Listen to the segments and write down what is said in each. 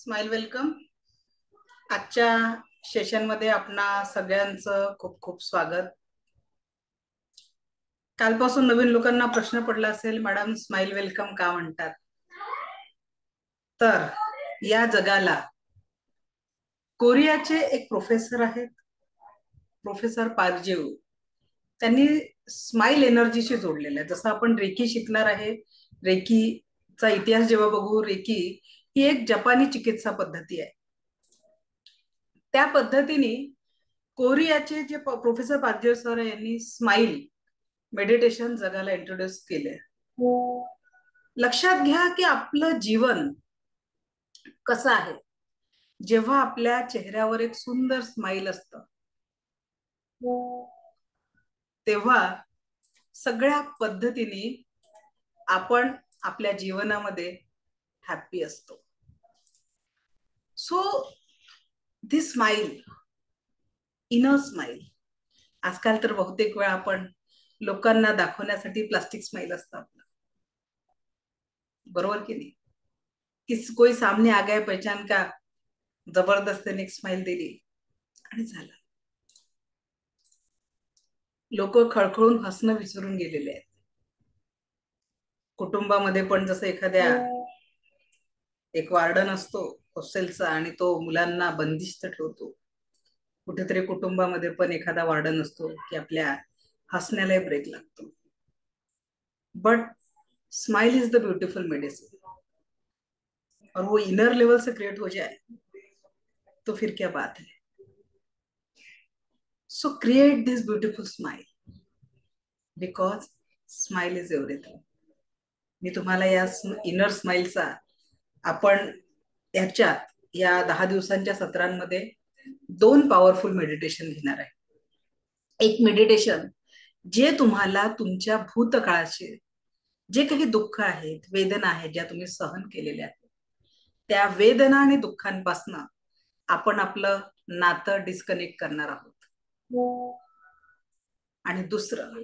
Smile welcome. आजच्या सेशनमध्ये आपणा सगळ्यांचं खूप खूप स्वागत. कालपासून नवीन लोकांना प्रश्न पडला असेल, मॅडम स्माइल वेलकम का म्हणतात? तर या जगाला कोरियाचे एक प्रोफेसर आहेत, प्रोफेसर पार्जेव. त्यांनी स्माइल एनर्जीशी जोडलेलं आहे. जसं आपण रेकी शिकणार आहे, रेकीचा इतिहास जेव्हा बघू, रेकी ही एक जपानी चिकित्सा पद्धती आहे. त्या पद्धतीने कोरियाचे जे प्रोफेसर पार्जेव सर यांनी स्माइल मेडिटेशन जगाला इंट्रोड्यूस केले. लक्षात घ्या की आपलं जीवन कसं आहे. जेव्हा आपल्या चेहऱ्यावर एक सुंदर स्माइल असतं तेव्हा सगळ्या पद्धतीने आपण आपल्या जीवनामध्ये हॅप्पी असतो. सो दी स्माइल, इनर स्माइल, आजकाल तर बहुतेक वेळा आपण लोकांना दाखवण्यासाठी प्लास्टिक स्माइल असतं आपलं, बरोबर की नाही? कि कोई सामने आ गया पहचान का, जबरदस्त एक स्माइल दिली आणि झालं. लोक खळखळून हसणं विसरून गेलेले आहेत. कुटुंबामध्ये पण जसं एक वार्डन असतो हॉस्टेलचा आणि तो मुलांना बंदिस्त ठेवतो, कुठेतरी कुटुंबामध्ये पण एखादा वार्डन असतो की आपल्या हसण्याला ब्रेक लागतो. But smile is the beautiful medicine, और वो इनर लेवल से क्रिएट हो जाए तो फिर क्या बात है. So create this beautiful smile, because smile is everything. मी तुम्हाला या इनर स्माइलचा आपण याच्यात या 10 दिवसांच्या सत्रांमध्ये 2 पॉवरफुल मेडिटेशन घेणार आहे. एक मेडिटेशन जे तुम्हाला तुमच्या भूतकाळाचे जे काही दुःख आहेत, वेदना आहेत, ज्या तुम्ही सहन केलेल्या आहेत, त्या वेदना आणि दुःखांपासून आपण आपलं नातं डिस्कनेक्ट करणार आहोत. आणि दुसरं,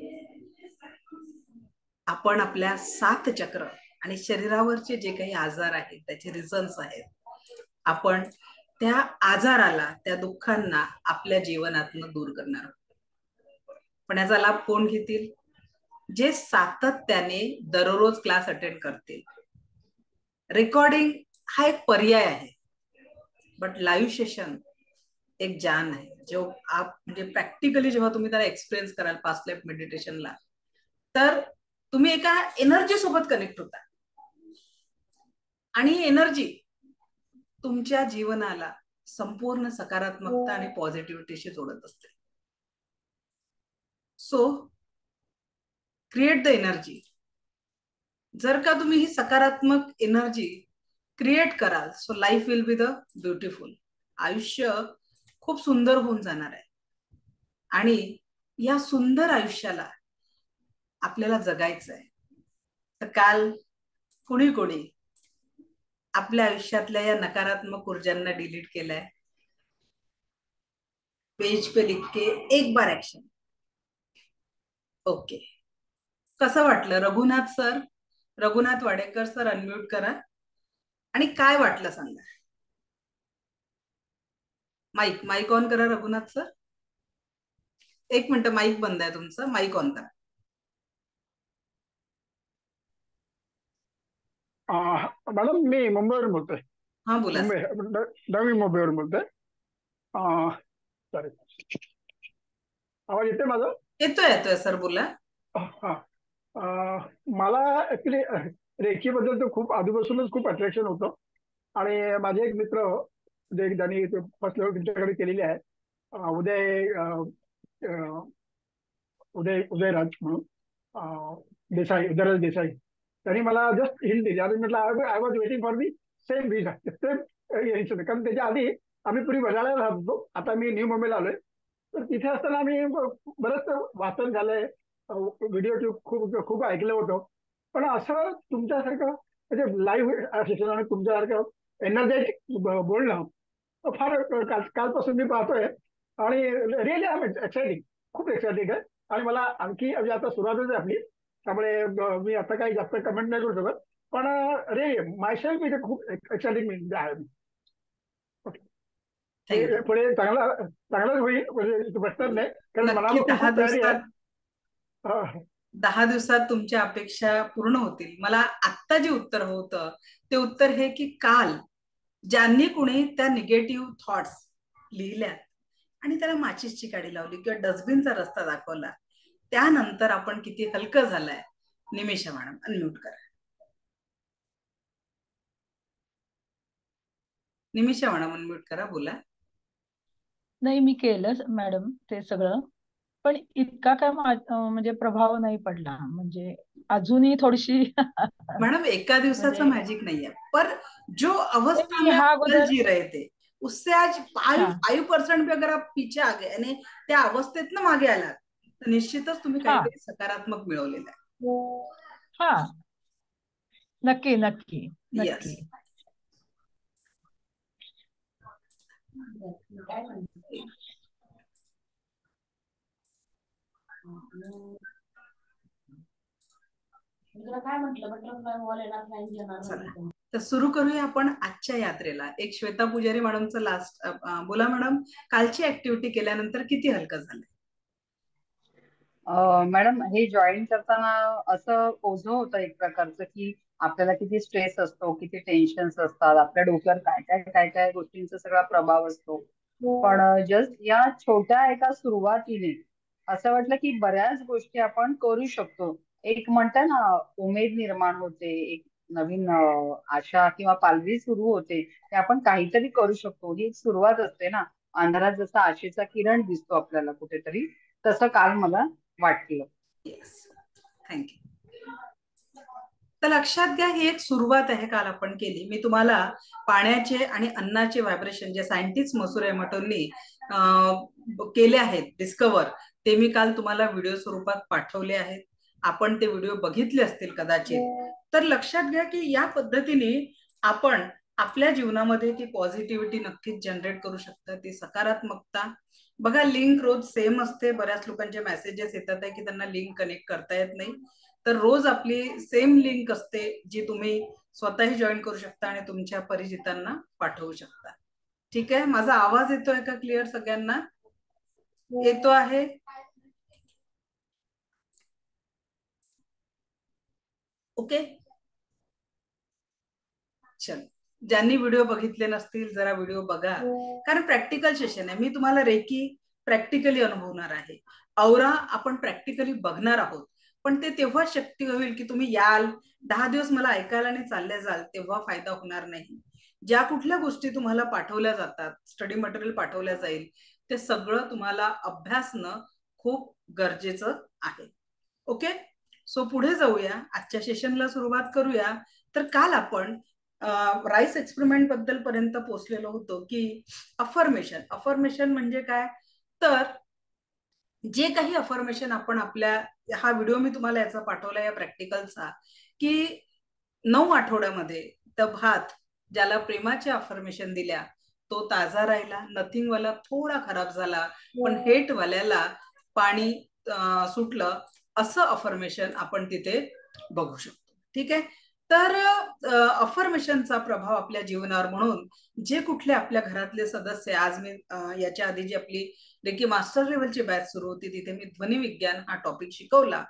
आपण आपल्या 7 चक्र आणि शरीरावरचे जे काही आजार आहेत त्याचे रिझन्स आहेत, आपण त्या आजाराला, त्या दुःखांना आपल्या जीवनातून दूर करणार आहोत. पण याचा लाभ कोण घेतील? जे सातत्याने दररोज क्लास अटेंड करतील. रेकॉर्डिंग हा एक पर्याय आहे, बट लाईव्ह सेशन एक जान आहे. जो आप म्हणजे प्रॅक्टिकली जेव्हा तुम्ही त्याला एक्सपिरियन्स कराल पास्ट लाईफ मेडिटेशनला, तर तुम्ही एका एनर्जी सोबत कनेक्ट होता आणि एनर्जी तुमच्या जीवनाला संपूर्ण सकारात्मकता आणि पॉझिटिव्हिटीशी जोडत असते. So create the energy. जर का तुम्ही ही सकारात्मक एनर्जी क्रिएट कराल, so life will be the beautiful. आयुष्य खूप सुंदर होऊन जाणार आहे आणि या सुंदर आयुष्याला आपल्याला जगायचं आहे. तर काल कोणी कोणी आपल्या आयुष्यातल्या या नकारात्मक ऊर्जांना डिलीट केलंय? पेज पे लिख के एक बार एक्शन. ओके, कसं वाटलं Raghunath sir? Raghunath Wadekar sir unmute करा आणि काय वाटलं सांगा. माईक माईक ऑन करा रघुनाथ सर. एक मिनिट, माईक बंद आहे तुमचं, माईक ऑन करा. मॅडम मी मुंबईवरून बोलतोय. हा बोला. नवी मुंबईवरून बोलतोय. सॉरी, आवाज येतोय माझा? येतोय येतोय सर, बोला. हा, मला ऍक्च्युली रेकी बद्दल तर खूप आधीपासूनच खूप अट्रॅक्शन होतं. आणि माझे एक मित्र ज्यांनी फर्स्ट लेवल तुमच्याकडे केलेली आहे, उदय उदय उदयराज म्हणून, देसाई, उदयराज देसाई, त्यांनी मला जस्ट हिंट दिली. आणि म्हटलं I was waiting for the same visa, same. कारण त्याच्या आधी आम्ही पूर्वी वडाळ्याला राहत होतो, आता मी न्यू मुंबईला आलोय. तर तिथे असताना आम्ही बरंच वाचन झालंय, व्हिडिओ खूप खूप ऐकलं होतं. पण असं तुमच्यासारखं म्हणजे लाईव्ह सेशन आणि तुमच्यासारखं एनर्जेटिक बोलणं फार कालपासून मी पाहतोय. आणि रिअली आय एम एक्साइटिंग, खूप एक्साइटेड आहे. आणि मला आणखी म्हणजे आता सुरुवातच आहे आपली, त्यामुळे मी आता काही जास्त कमेंट नाही करू शकत. पण रे मायसेल्फ इथे खूप एक्साइटिंग आहे. थँक्यू. पुढे चांगलाच होईल, म्हणजे प्रश्न नाही, कारण नक्की मनापासून खूप तयारी आहे. 10 दिवसात तुमच्या अपेक्षा पूर्ण होतील. मला आत्ता जे उत्तर होतं ते उत्तर हे की काल ज्यांनी कुणी त्या निगेटिव्ह थॉट्स लिहिल्या आणि त्याला माचीसची काडी लावली किंवा डस्टबिनचा रस्ता दाखवला, त्यानंतर आपण किती हलकं झालंय. निमिषा मॅडम अनम्यूट करा. निमिषा मॅडम अनम्यूट करा, बोला. नाही, मी केलं मॅडम ते सगळं, पण इतका काय म्हणजे प्रभाव नाही पडला, म्हणजे अजूनही थोडीशी मैडम एका दिवसाचं मॅजिक नाही है, पर जो अवस्था में हाँ आप कल जी रहे थे उससे आज 5% भी अगर आप पीछे आ गए आणि त्या अवस्थेतनं मागे आलात तर निश्चितच तुम्ही काहीतरी सकारात्मक मिळवलेलं आहे. हा, नक्की नक्की यस. नक्की. तर सुरू करूया आपण आजच्या यात्रेला. एक श्वेता पुजारी मॅडमचं लास्ट बोला मॅडम, कालची ऍक्टिव्हिटी केल्यानंतर किती हलकं झालं? मॅडम हे जॉईन करताना असं ओझं होतं एक प्रकारचं की आपल्याला किती स्ट्रेस असतो, किती टेन्शन्स असतात, आपल्या डोक्यावर काय काय गोष्टींचा सगळा प्रभाव असतो. पण जस्ट या छोट्या एका सुरुवातीने असं वाटलं की बऱ्याच गोष्टी आपण करू शकतो. एक म्हणतात ना, उमेद निर्माण होते, एक नवीन आशा किंवा पालवी सुरू होते की आपण काहीतरी करू शकतो. ही एक सुरुवात असते ना, अंधारात जसा आशेचा किरण दिसतो आपल्याला कुठेतरी, तसं काल मला वाटलं. Yes, thank you. तर लक्षात घ्या, ही एक सुरुवात आहे काल आपण केली. मी तुम्हाला पाण्याचे आणि अन्नाचे व्हायब्रेशन जे सायंटिस्ट मसुरे मटोंनी केले आहेत डिस्कवर, ते मी काल तुम्हाला व्हिडिओ स्वरूपात पाठवले आहेत. आपण ते व्हिडिओ बघितले असतील कदाचित. तर लक्षात घ्या की या पद्धतीने आपण आपल्या जीवनामध्ये ती पॉझिटिव्हिटी नक्कीच जनरेट करू शकता, ती सकारात्मकता. बघा, लिंक रोज सेम असते. बऱ्याच लोकांचे मेसेजेस येतात आहे की त्यांना लिंक कनेक्ट करता येत नाही. तर रोज आपली सेम लिंक असते जी तुम्ही स्वतःही जॉईन करू शकता आणि तुमच्या परिचितांना पाठवू शकता. ठीक आहे, माझा आवाज येतोय का क्लिअर सगळ्यांना? येतो आहे? ओके, चल. ज्यांनी व्हिडिओ बघितले नसतील जरा व्हिडिओ बघा, कारण प्रॅक्टिकल सेशन आहे. मी तुम्हाला रेकी प्रॅक्टिकली अनुभवणार आहे. औरा आपण प्रॅक्टिकली बघणार आहोत. पण ते तेव्हा शक्य होईल की तुम्ही याल 10 दिवस मला ऐकायला आणि चालले जाल, तेव्हा फायदा होणार नाही. ज्या कुठल्या गोष्टी तुम्हाला पाठवल्या जातात, स्टडी मटेरियल पाठवल्या जाईल, ते सगळं तुम्हाला अभ्यासणं खूप गरजेचं आहे. ओके, सो पुढे जाऊया, आजच्या सेशनला सुरुवात करूया. तर काल आपण राईस एक्सपेरिमेंट बद्दल पर्यंत पोहोचलेलो होतो की अफर्मेशन म्हणजे काय. तर जे काही अफर्मेशन आपण आपल्या, हा व्हिडिओ मी तुम्हाला याचा पाठवला या प्रॅक्टिकलचा, की 9 आठवड्यामध्ये तर भात ज्याला प्रेमाचे अफर्मेशन दिल्या तो ताजा राहिला, नथिंग वाला थोडा खराब झाला, पण हेट वाल्याला पाणी सुटलं, असं अफर्मेशन आपण तिथे बघू शकतो. ठीक आहे, तर अफर्मेशनचा प्रभाव आपल्या जीवनावर म्हणून जे कुठले आपल्या घरातले सदस्य, आज मी याच्या आधी जी आपली रेकी मास्टर लेवलची बॅच सुरू होती तिथे मी ध्वनी विज्ञान हा टॉपिक शिकवला.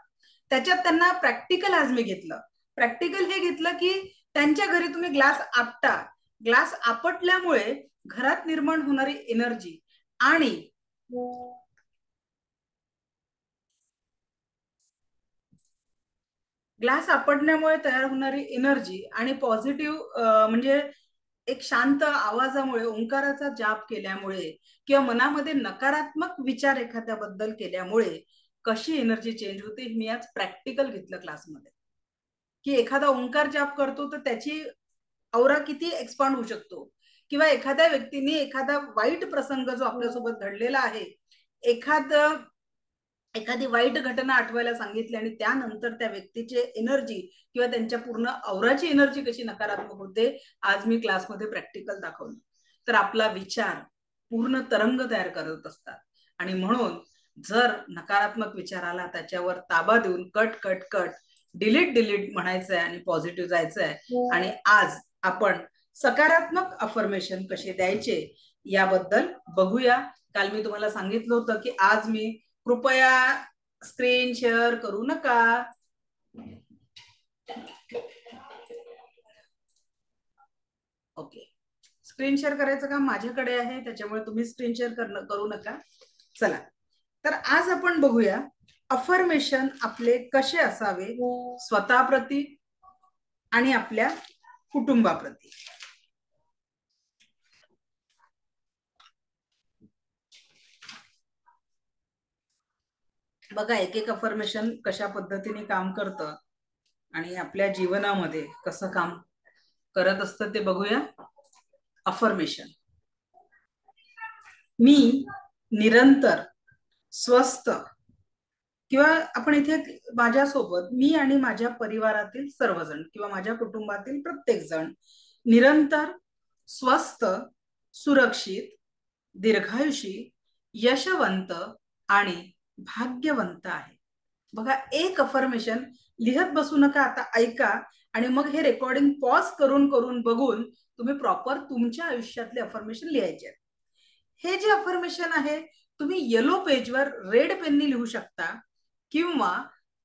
त्याच्यात त्यांना प्रॅक्टिकल आज मी घेतलं. प्रॅक्टिकल हे घेतलं की त्यांच्या घरी तुम्ही ग्लास आपटा, ग्लास आपटल्यामुळे घरात निर्माण होणारी एनर्जी आणि ग्लास आपटण्यामुळे तयार होणारी एनर्जी आणि पॉझिटिव्ह म्हणजे एक शांत आवाजामुळे, ओंकाराचा जाप केल्यामुळे किंवा मनामध्ये नकारात्मक विचार एखाद्याबद्दल केल्यामुळे कशी एनर्जी चेंज होते, मी आज प्रॅक्टिकल घेतलं क्लासमध्ये. की एखादा ओंकार जाप करतो तर त्याची औरा किती एक्सपांड होऊ शकतो, किंवा एखाद्या व्यक्तीने एखादा वाईट प्रसंग जो आपल्यासोबत घडलेला आहे, एखादी वाईट घटना आठवायला सांगितली आणि त्यानंतर त्या व्यक्तीची एनर्जी किंवा त्यांच्या पूर्ण औराची एनर्जी कशी नकारात्मक होते, आज मी क्लासमध्ये प्रॅक्टिकल दाखवलं. तर आपला विचार पूर्ण तरंग तयार करत असतात आणि म्हणून जर नकारात्मक विचार आला त्याच्यावर ताबा देऊन कट कट कट, डिलीट म्हणायचंय आणि पॉझिटिव्ह जायचंय. आणि आज आपण सकारात्मक अफर्मेशन कसे द्यायचे याबद्दल बघूया. काल मी तुम्हाला सांगितलं होतं की आज मी कृपया स्क्रीन शेअर करू नका. ओके, स्क्रीन शेअर करायचं काम माझ्याकडे आहे, त्याच्यामुळे तुम्ही स्क्रीन शेअर करू नका. चला, तर आज आपण बघूया अफर्मेशन आपले कसे असावे स्वतःप्रती आणि आपल्या कुटुंबाप्रती. बघा, एक एक अफर्मेशन कशा पद्धतीने काम करतं आणि आपल्या जीवनामध्ये कसं काम करत असतं ते बघूया. अफर्मेशन: मी निरंतर स्वस्थ, किंवा आपण इथे माझ्यासोबत मी आणि माझ्या परिवारातील सर्वजण किंवा माझ्या कुटुंबातील प्रत्येक जण निरंतर स्वस्थ, सुरक्षित, दीर्घायुषी, यशवंत आणि भाग्यवंत आहे. बघा, एक अफर्मेशन लिहत बसू नका, आता ऐका आणि मग हे रेकॉर्डिंग पॉज करून करून बघून तुम्ही प्रॉपर तुमच्या आयुष्यातले अफर्मेशन लिहायचे. हे जे अफर्मेशन आहे तुम्ही येलो पेजवर रेड पेननी लिहू शकता किंवा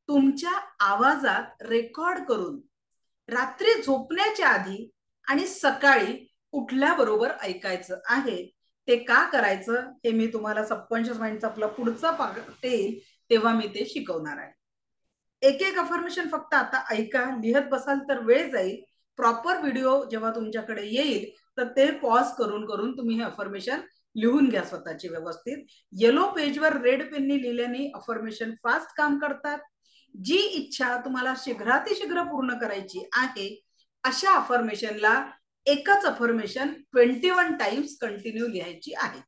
तुमच्या आवाजात रेकॉर्ड करून रात्री झोपण्याच्या आधी आणि सकाळी उठल्याबरोबर ऐकायचं आहे. ते का करायचं हे मी तुम्हाला सबकॉन्शियस माइंडचा आपला पुढचा पार्ट येईल तेव्हा मी ते शिकवणार आहे. एक एक अफर्मेशन फक्त आता ऐका, लिहत बसाल तर वेळ जाईल. प्रॉपर व्हिडिओ जेव्हा तुमच्याकडे येईल तर ते पॉज करून करून तुम्ही हे अफर्मेशन लिहून घ्या स्वतःची व्यवस्थित. येलो पेजवर रेड पेननी लिहिल्याने अफर्मेशन फास्ट काम करतात. जी इच्छा तुम्हाला शीघ्रातिशीघ्र पूर्ण करायची आहे अशा अफर्मेशनला एकच अफर्मेशन 21 टाइम्स कंटिन्यू लिहायची आहे.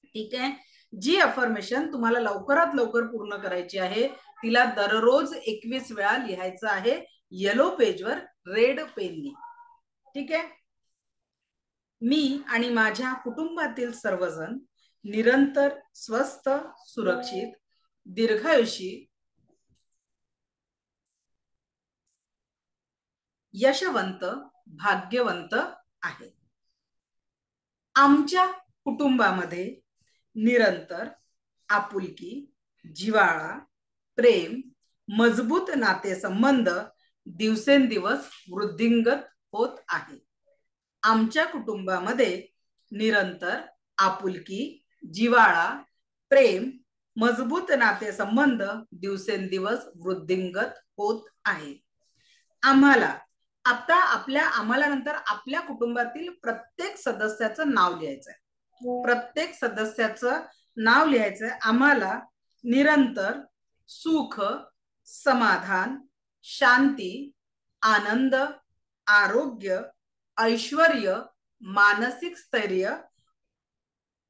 ठीक आहे. जी अफर्मेशन तुम्हाला लवकरात लवकर पूर्ण करायची आहे तिला दररोज 21 वेळा लिहायचं आहे येलो पेजवर रेड पेननी. ठीक आहे. मी आणि माझ्या कुटुंबातील सर्वजण निरंतर स्वस्थ, सुरक्षित, दीर्घायुषी, यशवंत, भाग्यवंत आहे. आमच्या कुटुंबामध्ये निरंतर आपुलकी, जिव्हाळा, प्रेम, मजबूत नातेसंबंध दिवसेंदिवस वृद्धिंगत होत आहे. आमच्या कुटुंबामध्ये निरंतर आपुलकी, जिव्हाळा, प्रेम, मजबूत नातेसंबंध दिवसेंदिवस वृद्धिंगत होत आहे. आम्हाला नंतर आपल्या कुटुंबातील प्रत्येक सदस्याचं नाव लिहायचंय. प्रत्येक सदस्याचं नाव लिहायचंय. आम्हाला निरंतर सुख, समाधान, शांती, आनंद, आरोग्य, ऐश्वर्य, मानसिक स्थैर्य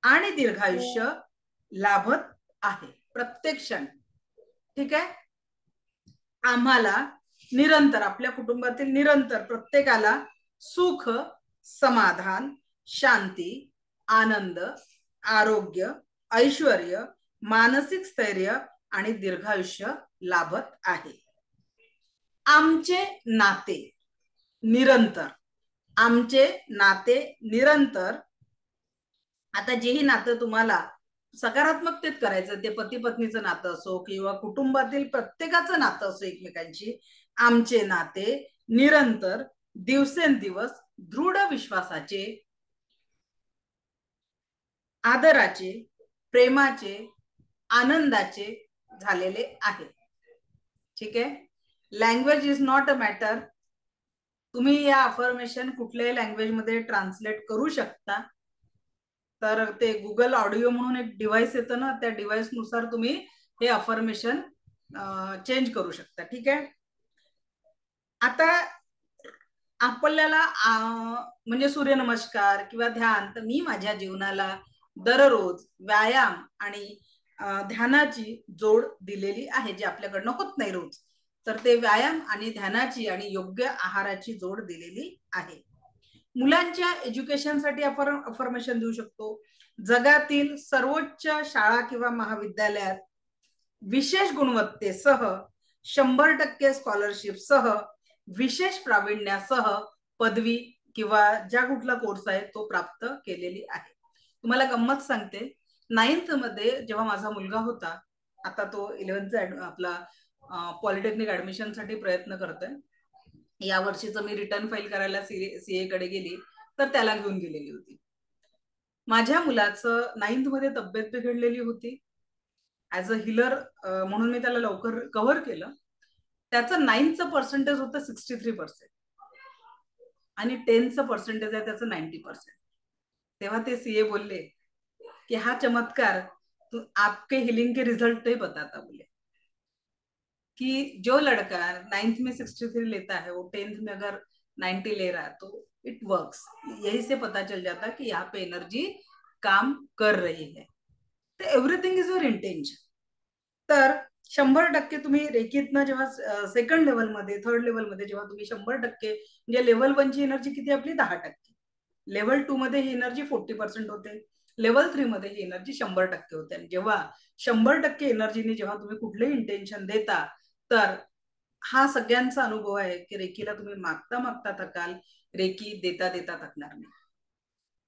आणि दीर्घायुष्य लाभत आहे प्रत्येक क्षण. ठीक आहे. आम्हाला निरंतर, आपल्या कुटुंबातील निरंतर प्रत्येकाला सुख, समाधान, शांती, आनंद, आरोग्य, ऐश्वर्य, मानसिक स्थैर्य आणि दीर्घायुष्य लाभत आहे. आमचे नाते निरंतर, आमचे नाते निरंतर, आता जेही नातं तुम्हाला सकारात्मकतेत करायचं, ते पती पत्नीचं नातं असो किंवा कुटुंबातील प्रत्येकाचं नातं असो एकमेकांची, आमचे नाते निरंतर दिवसेंदिवस दृढ विश्वासाचे, आदराचे, प्रेमाचे, आनंदाचे झालेले आहे. ठीक आहे. Language is not a matter. तुम्ही या अफर्मेशन कुठल्याही लँग्वेज मध्ये ट्रान्सलेट करू शकता. तर ते गुगल ऑडिओ म्हणून एक डिव्हाइस येतं ना, त्या डिव्हाइस नुसार तुम्ही हे अफर्मेशन चेंज करू शकता. ठीक आहे. आता आपल्याला म्हणजे सूर्यनमस्कार किंवा ध्यान, तर मी माझ्या जीवनाला दररोज व्यायाम आणि ध्यानाची जोड दिलेली आहे, जे आपल्याकडनं होत नाही रोज. तर ते व्यायाम आणि ध्यानाची आणि योग्य आहाराची जोड दिलेली आहे. मुलांच्या एज्युकेशनसाठी आपण अफर्मेशन देऊ शकतो. जगातील सर्वोच्च शाळा किंवा महाविद्यालयात विशेष गुणवत्तेसह 100% स्कॉलरशिप सह, विशेष प्रावीण्यासह पदवी किंवा ज्या कुठला कोर्स आहे तो प्राप्त केलेली आहे. तुम्हाला गंमत सांगते, 9th मध्ये जेव्हा माझा मुलगा होता, आता तो 11th आपला पॉलिटेक्निक ऍडमिशनसाठी प्रयत्न करतोय. या वर्षीचं मी रिटर्न फाईल करायला सीए कडे गेली तर त्याला घेऊन गेलेली होती. माझ्या मुलाचं 9th मध्ये तब्येत बिघडलेली होती. ऍज अ हिलर म्हणून मी त्याला लवकर कव्हर केलं. त्याचं 9th पर्सेंटेज होतं 63% आणि 10th पर्सेंटेज आहे त्याचं 90%. तेव्हा ते सीए बोलले कि हा चमत्कार आपके हिलिंग के रिजल्ट ही बताता, बोले कि जो लड़का 9th में 63 लेता है वो 10th में अगर 90 ले रहा है तो इट वर्क्स. यही से पता चल जाता कि यहाँ पे एनर्जी काम कर रही है. तो एव्हरीथिंग इज युअर इंटेन्शन. तर 100% तुम्ही रेकीतनं जेव्हा सेकंड लेवलमध्ये, थर्ड लेवलमध्ये जेव्हा तुम्ही 100%, म्हणजे लेवल 1 ची एनर्जी किती आपली 10%, लेवल 2 मध्ये ही एनर्जी 40% होते, लेवल 3 मध्ये ही एनर्जी 100% होते. आणि जेव्हा 100% एनर्जीने जेव्हा तुम्ही कुठलेही इंटेन्शन देता, तर हा सगळ्यांचा अनुभव आहे की रेकीला तुम्ही मागता मागता थकाल, रेकी देता देता थकणार नाही.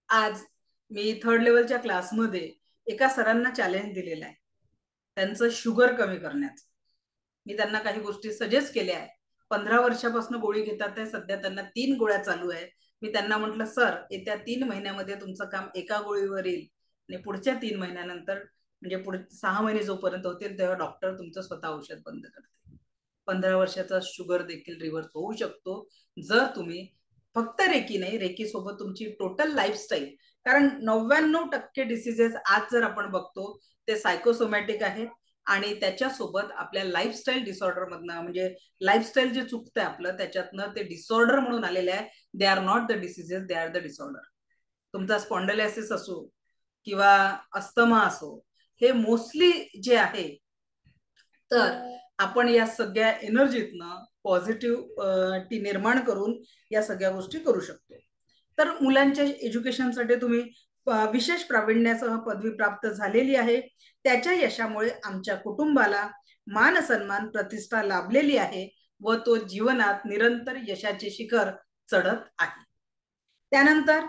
आज मी थर्ड लेवलच्या क्लासमध्ये एका सरांना चॅलेंज दिलेलं आहे त्यांचं शुगर कमी करण्याचं. मी त्यांना काही गोष्टी सजेस्ट केल्या आहे. 15 वर्षापासून गोळी घेतात आहे, सध्या त्यांना 3 गोळ्या चालू आहे. मी त्यांना म्हटलं, सर येत्या 3 महिन्यामध्ये तुमचं काम एका गोळीवर येईल आणि पुढच्या 3 महिन्यानंतर, म्हणजे पुढे 6 महिने जोपर्यंत होतील तेव्हा डॉक्टर तुमचं स्वतः औषध बंद करतील. 15 वर्षाचा शुगर देखील रिव्हर्स होऊ शकतो जर तुम्ही फक्त रेकी नाही, रेकी सोबत तुमची टोटल लाईफस्टाईल. कारण 99% डिसीजेस आज जर आपण बघतो ते सायकोसोमॅटिक आहेत आणि त्याच्यासोबत आपल्या लाईफस्टाईल डिसऑर्डर मधनं, म्हणजे लाईफस्टाईल जे चुकतंय आपलं त्याच्यातनं ते डिसऑर्डर म्हणून आलेले आहे. They are not the diseases, they are the disorder. तुमचा स्पॉन्डलायसिस असो किंवा अस्थमा असो, हे मोस्टली जे आहे, तर आपण या सगळ्या एनर्जीतनं पॉझिटिव्ह निर्माण करून या सगळ्या गोष्टी करू शकतो. तर मुलांच्या एज्युकेशनसाठी तुम्ही विशेष प्रावीण्यासह पदवी प्राप्त झालेली आहे. त्याच्या यशामुळे आमच्या कुटुंबाला मान सन्मान प्रतिष्ठा लाभलेली आहे व तो जीवनात निरंतर यशाचे शिखर चढत आहे. त्यानंतर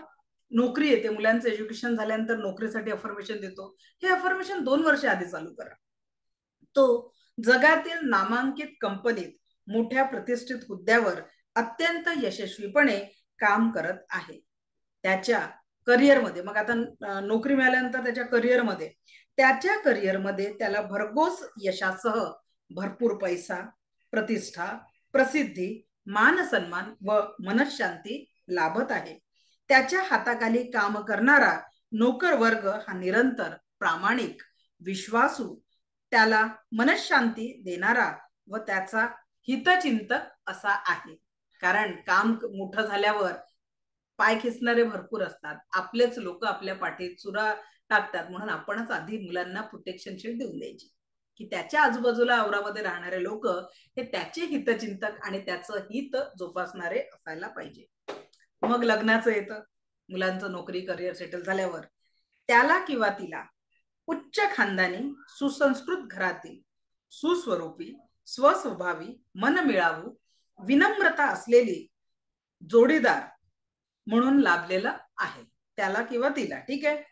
नोकरी येते. मुलांचं एज्युकेशन झाल्यानंतर नोकरीसाठी अफर्मेशन देतो. हे अफर्मेशन 2 वर्ष आधी चालू करा. तो जगातील नामांकित कंपनीत मोठ्या प्रतिष्ठित हुद्द्यावर अत्यंत यशस्वीपणे काम करत आहे. त्याच्या करिअरमध्ये, मग आता नोकरी मिळाल्यानंतर त्याच्या करिअरमध्ये त्याला भरघोस यशासह भरपूर पैसा, प्रतिष्ठा, प्रसिद्धी, मान सन्मान व मनःशांती लाभत आहे. त्याच्या हाताखाली काम करणारा नोकर वर्ग हा निरंतर प्रामाणिक, विश्वासू, त्याला मनःशांती देणारा व त्याचा हितचिंतक असा आहे. कारण काम मोठं झाल्यावर पाय खेचणारे भरपूर असतात. आपलेच लोक आपल्या पाठीत चुरा टाकतात. म्हणून आपणच आधी मुलांना प्रोटेक्शन शील्ड देऊन द्यायची की त्याच्या आजूबाजूला आवरामध्ये राहणारे लोक हे त्याचे हितचिंतक आणि त्याचं हित जोपासणारे असायला पाहिजे. मग लग्नाचं येतं. मुलांचं नोकरी, करिअर सेटल झाल्यावर त्याला किंवा तिला उच्च खानदानी, सुसंस्कृत घरातील, सुस्वरूपी, स्वस्वभावी, मनमिळावू, विनम्रता असलेली जोडीदार म्हणून लाभलेला आहे. त्याला किंवा तिला, ठीक आहे.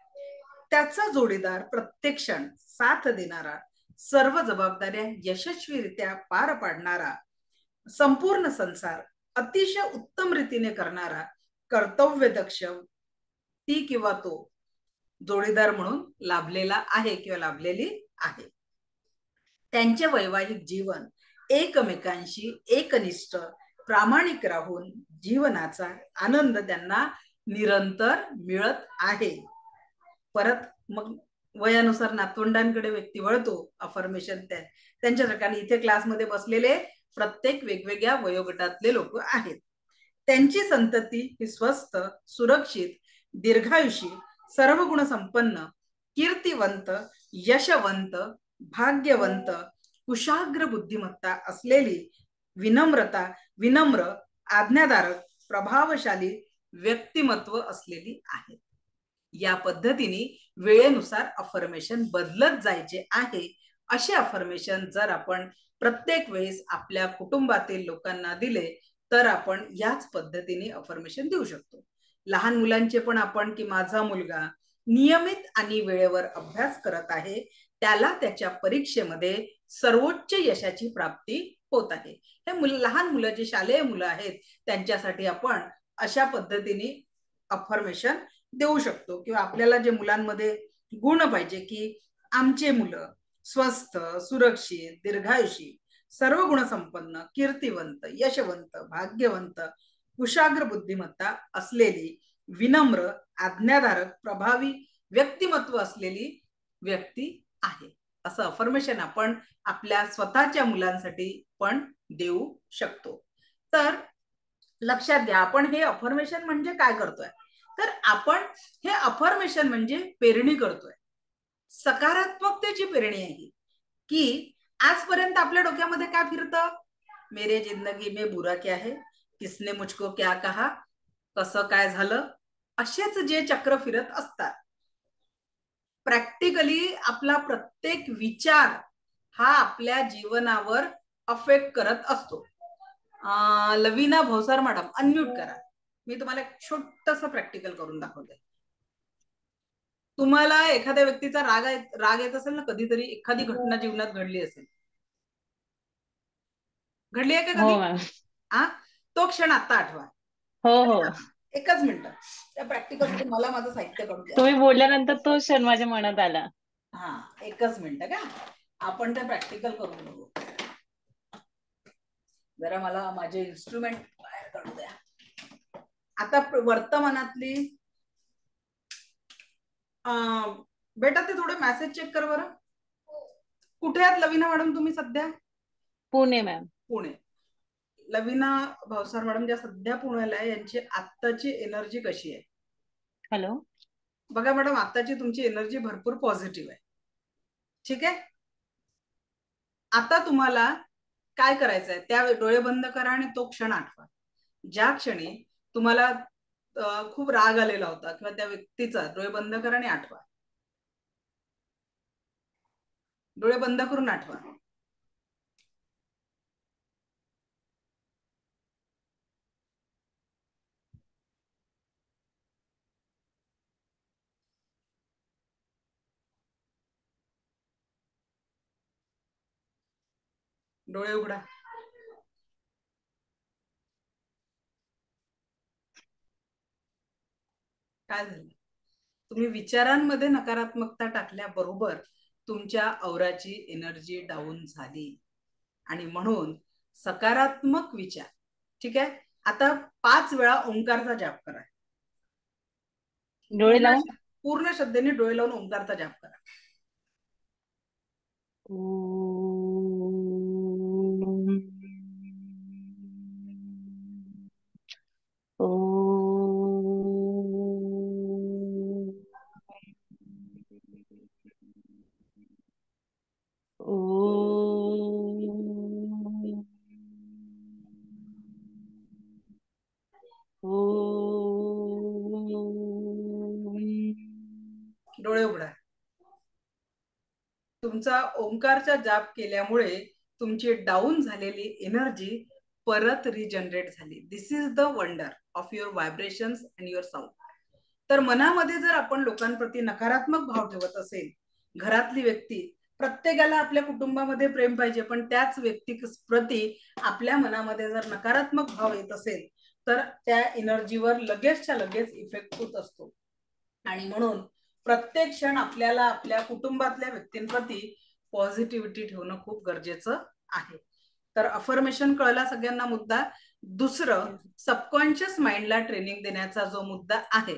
त्याचा जोडीदार प्रत्येक क्षण साथ देणारा, सर्व जबाबदाऱ्या यशस्वीरित्या पार पाडणारा, संपूर्ण संसार अतिशय उत्तम रीतीने करणारा, कर्तव्यदक्ष ती किंवा तो जोडीदार म्हणून लाभलेला आहे किंवा लाभलेली आहे. त्यांचे वैवाहिक जीवन एकमेकांशी एकनिष्ठ, प्रामाणिक राहून जीवनाचा आनंद त्यांना निरंतर मिळत आहे. परत मग वयानुसार नातवंडांकडे व्यक्ती वळतो. अफर्मेशन त्यांच्या ठिकाणी इथे क्लासमध्ये बसलेले प्रत्येक वेगवेगळ्या वयोगटातले लोक आहेत. त्यांची संतती ही स्वस्थ, सुरक्षित, दीर्घायुषी, सर्व गुण संपन्न, कीर्तिवंत, यशवंत, भाग्यवंत, कुशाग्र बुद्धिमत्ता असलेली, विनम्र, आज्ञाधारक, प्रभावशाली व्यक्तिमत्व असलेली आहे. या पद्धतीने वेळेनुसार अफर्मेशन बदलत जायचे आहे. असे अफर्मेशन जर आपण प्रत्येक वेळेस आपल्या कुटुंबातील लोकांना दिले तर आपण याच पद्धतीने अफर्मेशन देऊ शकतो. लहान मुलांचे पण आपण की माझा मुलगा नियमित आणि वेळेवर अभ्यास करत आहे त्याला त्याच्या परीक्षेमध्ये सर्वोच्च यशाची प्राप्ती होत आहे. हे लहान मुलं, जे शालेय मुलं आहेत, त्यांच्यासाठी आपण अशा पद्धतीने अफर्मेशन देऊ शकतो. किंवा आपल्याला जे मुलांमध्ये गुण पाहिजे की आमचे मुलं स्वस्थ, सुरक्षित, दीर्घायुषी, सर्व गुणसंपन्न, कीर्तिवंत, यशवंत, भाग्यवंत, कुशाग्र बुद्धिमत्ता असलेली, विनम्र, आज्ञाधारक, प्रभावी व्यक्तिमत्व असलेली व्यक्ती आहे, असं अफर्मेशन आपण आपल्या स्वतःच्या मुलांसाठी पण देऊ शकतो. तर लक्षात घ्या, आपण हे अफर्मेशन म्हणजे काय करतोय, तर आपण हे अफर्मेशन म्हणजे पेरणी करतोय, सकारात्मकतेची पेरणी आहे की आजपर्यंत आपल्या डोक्यामध्ये काय फिरतं, मेरे जिंदगी में बुरा क्या है, किसने मुझको क्या कहा, कसं काय झालं, असेच जे चक्र फिरत असतात. प्रॅक्टिकली आपला प्रत्येक विचार हा आपल्या जीवनावर अफेक्ट करत असतो. लवीना भोसार मॅडम, अनम्यूट करा. मी तुम्हाला एक छोटंसं प्रॅक्टिकल करून दाखवते. तुम्हाला एखाद्या व्यक्तीचा राग येत असेल ना, कधीतरी एखादी घटना जीवनात घडली असेल, घडली आहे का कधी? तो क्षण आता आठवा. हो. एकच मिनिट, त्या प्रॅक्टिकल मला माझं साहित्य करून द्या. तुम्ही बोलल्यानंतर तो क्षण माझ्या मनात आला. एकच मिनिट का, आपण ते प्रॅक्टिकल करून बघू. जरा मला माझे इन्स्ट्रुमेंट बाहेर काढू द्या. आता वर्तमानातली बेटा ते थोडे मेसेज चेक कर बरं. कुठे आहेत लवीना मॅडम तुम्ही सध्या? पुणे मॅम. पुणे. लवीना भावसार मॅडम ज्या सध्या पुण्याला आहे, यांची आत्ताची एनर्जी कशी आहे? हॅलो. बघा मॅडम, आत्ताची तुमची एनर्जी भरपूर पॉझिटिव्ह आहे. ठीक आहे, आता तुम्हाला काय करायचंय, त्या डोळे बंद करा आणि तो क्षण आठवा ज्या क्षणी तुम्हाला खूप राग आलेला होता, किंवा त्या व्यक्तीचा डोळे बंद करा आणि आठवा. डोळे बंद करून आठवा. डोळे उघडा. काय झालं? तुम्ही विचारांमध्ये नकारात्मकता टाकल्याबरोबर तुमच्या औराची एनर्जी डाऊन झाली, आणि म्हणून सकारात्मक विचार. ठीक आहे, आता 5 वेळा ओंकारचा जाप करा. डोळे लावून पूर्ण श्रद्धेने डोळे लावून ओंकारचा जाप करा. डोळे उघडा. तुमचा ओंकारचा जाप केल्यामुळे तुमची डाऊन झालेली एनर्जी परत रिजनरेट झाली. This is the wonder of your vibrations and your sound. तर मनामध्ये जर आपण लोकांप्रती नकारात्मक भाव ठेवत असेल, घरातली व्यक्ती, प्रत्येकाला आपल्या कुटुंबामध्ये प्रेम पाहिजे, पण त्याच व्यक्ती प्रती आपल्या मनामध्ये जर नकारात्मक भाव येत असेल तर त्या एनर्जीवर लगेचच्या लगेच इफेक्ट होत असतो. आणि म्हणून प्रत्येक क्षण आपल्याला आपल्या कुटुंबातल्या व्यक्तींप्रती पॉझिटिव्हिटी ठेवणं खूप गरजेचं आहे. तर अफर्मेशन कळला सगळ्यांना मुद्दा. दुसरं, सबकॉन्शियस माइंडला ट्रेनिंग देण्याचा जो मुद्दा आहे,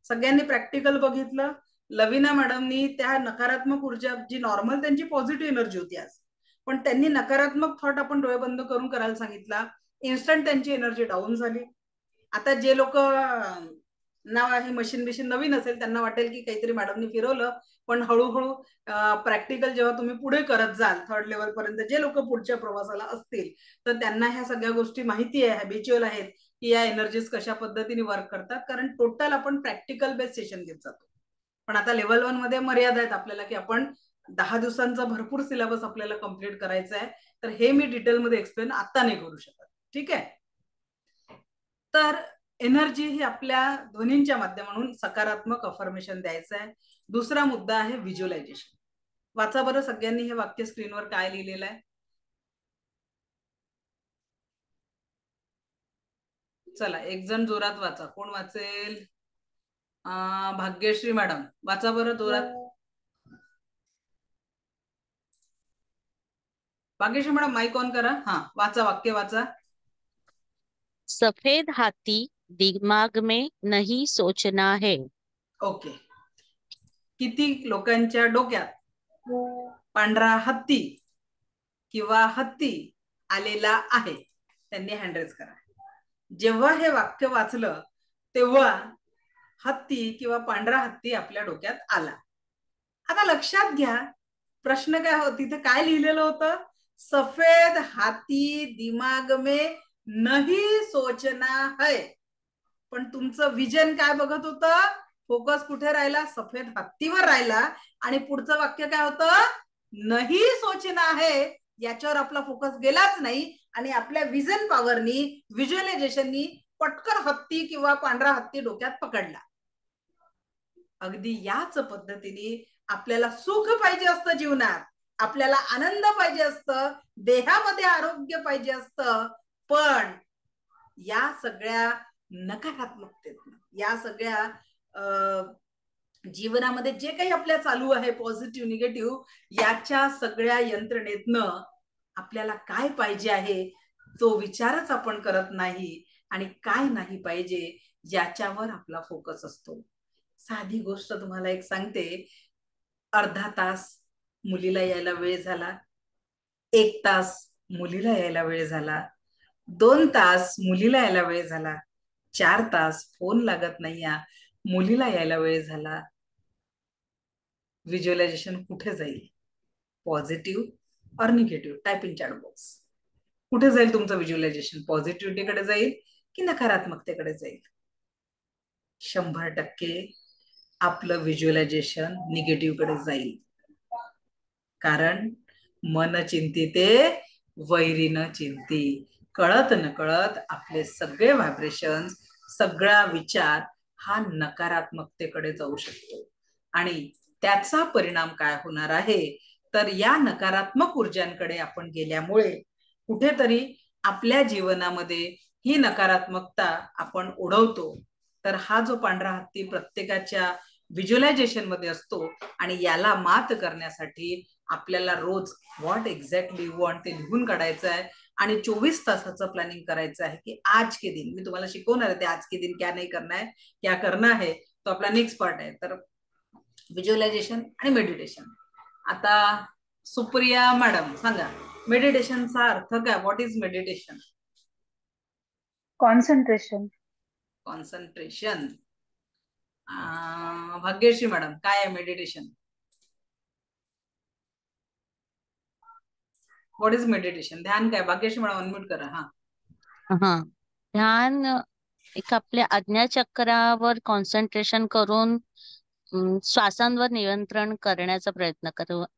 सगळ्यांनी प्रॅक्टिकल बघितलं. लवीना मॅडमनी त्या नकारात्मक ऊर्जा, जी नॉर्मल त्यांची पॉझिटिव्ह एनर्जी होती आज, पण त्यांनी नकारात्मक थॉट आपण डोळे बंद करून करायला सांगितला, इन्स्टंट त्यांची एनर्जी डाऊन झाली. आता जे लोक ही मशीन बिशीन नवीन असेल त्यांना वाटेल की काहीतरी मॅडमनी फिरवलं, पण हळूहळू प्रॅक्टिकल जेव्हा तुम्ही पुढे करत जाल, 3rd लेवल पर्यंत जे लोक पुढच्या प्रवासाला असतील, तर त्यांना ह्या सगळ्या गोष्टी माहिती आहे, हॅबिच्युअल आहेत की या एनर्जीज कशा पद्धतीने वर्क करतात. कारण टोटल आपण प्रॅक्टिकल बेस्ड सेशन घेत जातो. पण आता लेवल 1 मध्ये मर्यादा आहेत आपल्याला, की आपण 10 दिवसांचा भरपूर सिलेबस आपल्याला कम्प्लीट करायचा आहे. तर हे मी डिटेलमध्ये एक्सप्लेन आता नाही करू शकत. ठीक आहे, तर एनर्जी ही आपल्या ध्वनींच्या माध्यमातून सकारात्मक अफर्मेशन द्यायचं आहे. दुसरा मुद्दा आहे व्हिज्युअलायझेशन. वाचा बरं सगळ्यांनी हे वाक्य स्क्रीनवर काय लिहिलेलं आहे. चला एक जण जोरात वाचा. कोण वाचेल? भाग्यश्री मॅडम वाचा बरं जोरात. भाग्यश्री मॅडम माइक ऑन करा. हा वाचा, वाक्य वाचा. सफेद हाथी दिमाग में नहीं सोचना है. ओके. किती लोकांच्या डोक्यात पांढरा हत्ती किंवा हत्ती आलेला आहे? त्यांनी हँड रेज करा. जेव्हा हे वाक्य वाचलं तेव्हा हत्ती किंवा पांढरा हत्ती आपल्या डोक्यात आला. आता लक्षात घ्या प्रश्न काय होता, तिथे काय लिहिलेलं होतं? सफेद हाथी दिमाग में नहीं सोचना है. पण तुमचं विजन काय बघत होतं? फोकस कुठे राहिला? सफेद हत्तीवर राहिला. आणि पुढचं वाक्य काय होतं? नहीं सोचना है. याच्यावर आपला फोकस गेलाच नाही आणि आपल्या विजन पॉवरनी, व्हिज्युअलायझेशननी पटकन हत्ती किंवा पांढरा हत्ती डोक्यात पकडला. अगदी याच पद्धतीने आपल्याला सुख पाहिजे असतं जीवनात, आपल्याला आनंद पाहिजे असतं, देहामध्ये आरोग्य पाहिजे असतं, पण या सगळ्या नकारात्मकतेतनं, या सगळ्या जीवनामध्ये जे काही आपल्या चालू आहे पॉझिटिव्ह निगेटिव्ह, याच्या सगळ्या यंत्रणेतनं आपल्याला काय पाहिजे आहे तो विचारच आपण करत नाही आणि काय नाही पाहिजे याच्यावर आपला फोकस असतो. साधी गोष्ट तुम्हाला एक सांगते. अर्धा तास मुलीला यायला वेळ झाला, 1 तास मुलीला यायला वेळ झाला, 2 तास मुलीला यायला वेळ झाला, 4 तास फोन लागत नाही, मुलीला यायला वेळ झाला. व्हिज्युअलायझेशन कुठे जाईल? पॉझिटिव्ह और negative? Type in chat box. कुठे जाईल तुमचं व्हिज्युअलायझेशन? पॉझिटिव्हिटीकडे जाईल की नकारात्मकतेकडे जाईल? 100% आपलं व्हिज्युअलायझेशन निगेटिव्ह कडे जाईल. कारण मन चिंतिते वैरी न चिंती. कळत न कळत आपले सगळे व्हायब्रेशन, सगळा विचार हा नकारात्मकतेकडे जाऊ शकतो. आणि त्याचा परिणाम काय होणार आहे तर या नकारात्मक ऊर्जांकडे आपण गेल्यामुळे कुठेतरी आपल्या जीवनामध्ये ही नकारात्मकता आपण ओढवतो. तर हा जो पांढरा हत्ती प्रत्येकाच्या व्हिज्युअलायझेशन मध्ये असतो आणि याला मात करण्यासाठी आपल्याला रोज व्हॉट एक्झॅक्टली वॉन्ट ते लिहून काढायचं आहे आणि 24 तासाचं प्लॅनिंग करायचं आहे की आज के दिन मी तुम्हाला शिकवणार आहे ते आज के दिन क्या नहीं करना है क्या करना है, तो आपला नेक्स्ट पार्ट आहे. तर व्हिज्युअलायझेशन आणि मेडिटेशन. आता सुप्रिया मॅडम सांगा मेडिटेशनचा अर्थ काय? What is meditation? Concentration. Concentration. Bhagyashree madam काय आहे मेडिटेशन? What is meditation? ध्यान काय? भाग्यश्री मॅडम अनम्यूट करा. हा ध्यान एक आपल्या आज्ञाचक्रावर कॉन्सन्ट्रेशन करून श्वासांवर नियंत्रण करण्याचा प्रयत्न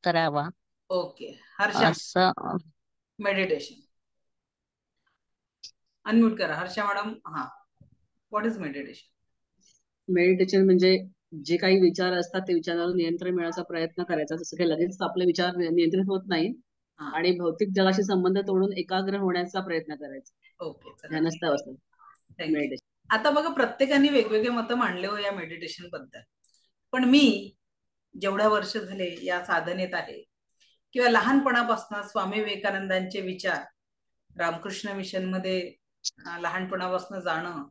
करावा. ओके. हर्षा असं मेडिटेशन अनम्यूट करा. Harsha madam. What is meditation? Meditation म्हणजे जे काही विचार असतात ते विचारावर नियंत्रण मिळवण्याचा प्रयत्न करायचा. जसं काही लगेच आपले विचार नियंत्रित होत नाही आणि भौतिक जगाशी संबंध तोडून एकाग्र होण्याचा प्रयत्न करायचा. ओके. ध्यानस्थ अवस्थेत मेडिटेशन. आता बघा प्रत्येकाने वेगवेगळे मत मांडले हो या मेडिटेशन बद्दल. पण मी जेवढ्या वर्ष झाले या साधनेत आहे किंवा लहानपणापासून स्वामी विवेकानंदांचे विचार रामकृष्ण मिशन मध्ये लहानपणापासून जाणं,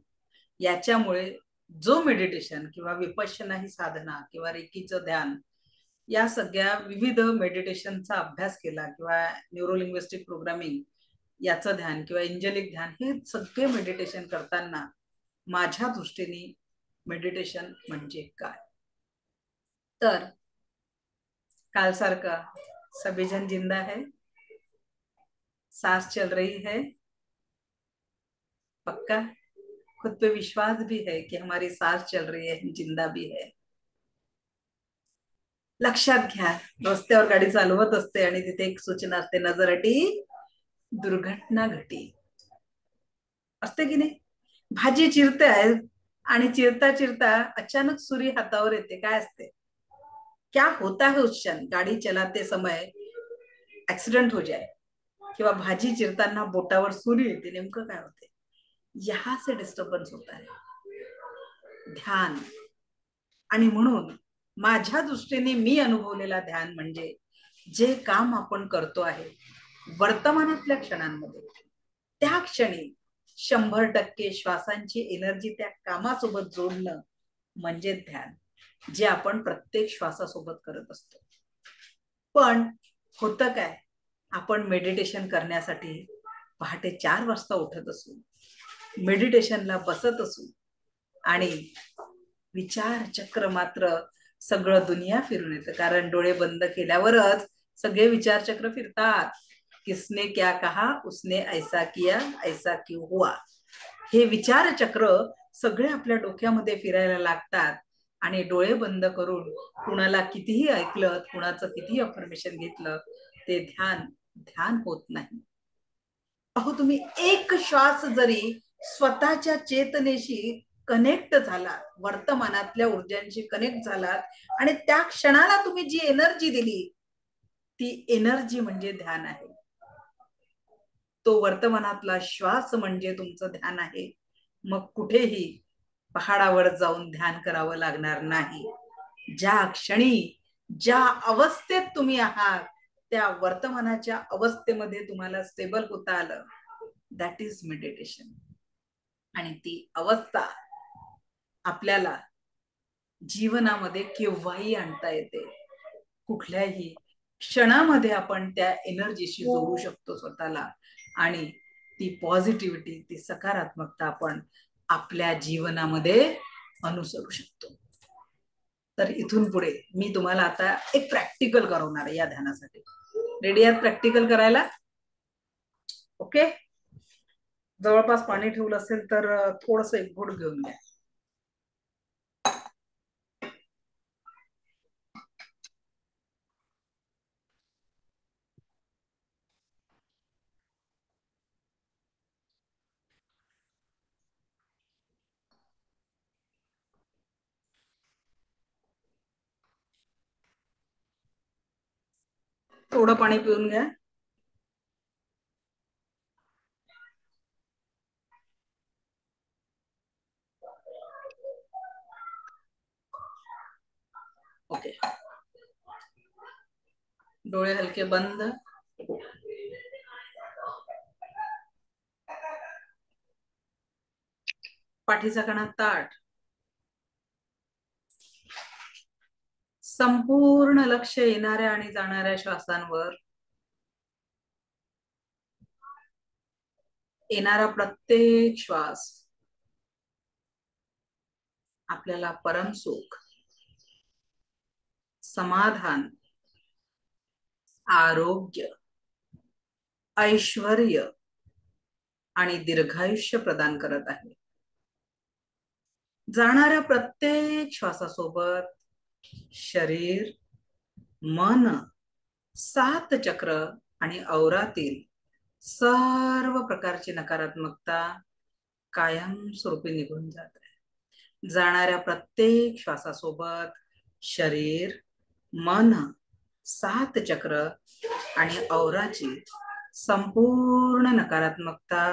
याच्यामुळे जो मेडिटेशन किंवा विपश्यना ही साधना किंवा रेकीचं ध्यान या सगळ्या विविध मेडिटेशनचा अभ्यास केला किंवा न्यूरोलिंग्विस्टिक प्रोग्रामिंग याचं ध्यान किंवा एंजेलिक ध्यान, हे सगळे मेडिटेशन करताना माझ्या दृष्टीने मेडिटेशन म्हणजे काय तर काल सारखा सभी जन जिंदा है, सांस चल रही है, पक्का खुद पे विश्वास भी है कि हमारी सांस चल रही है, जिंदा भी है. लक्षात घ्या रस्त्यावर गाडी चालवत असते आणि तिथे एक सूचना असते, नजर हटी दुर्घटना घटी, असते की नाही? भाजी चिरते आहे आणि चिरता चिरता अचानक सुरी हातावर येते, काय असते? क्या होता है उस क्षण? गाड़ी चलाते समय ऍक्सिडेंट हो जाए किंवा भाजी चिरताना बोटावर सुरी येते, नेमकं काय होते? यहाँ से डिस्टर्बन्स होता है, ध्यान. आणि म्हणून माझ्या दृष्टीने मी अनुभवलेला ध्यान म्हणजे जे काम आपण करतो आहे वर्तमानातल्या क्षणांमध्ये, त्या क्षणी 100% श्वासांची एनर्जी त्या कामासोबत जोडणं म्हणजे ध्यान, जे आपण प्रत्येक श्वासासोबत करत असतो. पण होतं काय, आपण मेडिटेशन करण्यासाठी पहाटे 4 वाजता उठत असू, मेडिटेशनला बसत असू आणि विचार चक्र मात्र सगळं दुनिया फिरून येतं, कारण डोळे बंद केल्यावरच सगळे विचार चक्र फिरतात. किसने क्या कहा, उसने ऐसा किया, ऐसा क्यों हुआ, हे विचार चक्र सगळे आपल्या डोक्यामध्ये फिरायला लागतात. आणि डोळे बंद करून कुणाला कितीही ऐकलं, कुणाचं कितीही अफर्मेशन घेतलं, ते ध्यान ध्यान होत नाही. अहो, तुम्ही एक श्वास जरी स्वतःच्या चेतनेशी कनेक्ट झालात, वर्तमानातल्या ऊर्जांशी कनेक्ट झालात आणि त्या क्षणाला तुम्ही जी एनर्जी दिली, ती एनर्जी म्हणजे ध्यान आहे. तो वर्तमानातला श्वास म्हणजे तुमचं ध्यान आहे. मग कुठेही पहाडावर जाऊन ध्यान करावं लागणार नाही. ज्या क्षणी ज्या अवस्थेत तुम्ही आहात, त्या वर्तमानाच्या अवस्थेमध्ये तुम्हाला स्टेबल होता आलं, दॅट इज मेडिटेशन. आणि ती अवस्था आपल्याला जीवनामध्ये केव्हाही आणता येते. कुठल्याही क्षणामध्ये आपण त्या एनर्जीशी जोडू शकतो स्वतःला आणि ती पॉझिटिव्हिटी, ती सकारात्मकता आपण आपल्या जीवनामध्ये अनुसरू शकतो. तर इथून पुढे मी तुम्हाला आता एक प्रॅक्टिकल करवणार आहे या ध्यानासाठी. रेडी आहात प्रॅक्टिकल करायला? ओके. जवळपास पाणी ठेवलं असेल तर थोडस एक घोट घेऊन घ्या. थोडं पाणी पिऊन घ्या. ओके. डोळे हलके बंद. पाठीचा कणा ताठ. संपूर्ण लक्ष येणाऱ्या आणि जाणाऱ्या श्वासांवर. येणारा प्रत्येक श्वास आपल्याला परमसुख, समाधान, आरोग्य, ऐश्वर्य आणि दीर्घायुष्य प्रदान करत आहे. जाणाऱ्या प्रत्येक श्वासासोबत शरीर, मन, 7 चक्र आणि औरातील सर्व प्रकारची नकारात्मकता कायमस्वरूपी निघून जात आहे. जाणाऱ्या प्रत्येक श्वासासोबत शरीर, मन, 7 चक्र आणि औराची संपूर्ण नकारात्मकता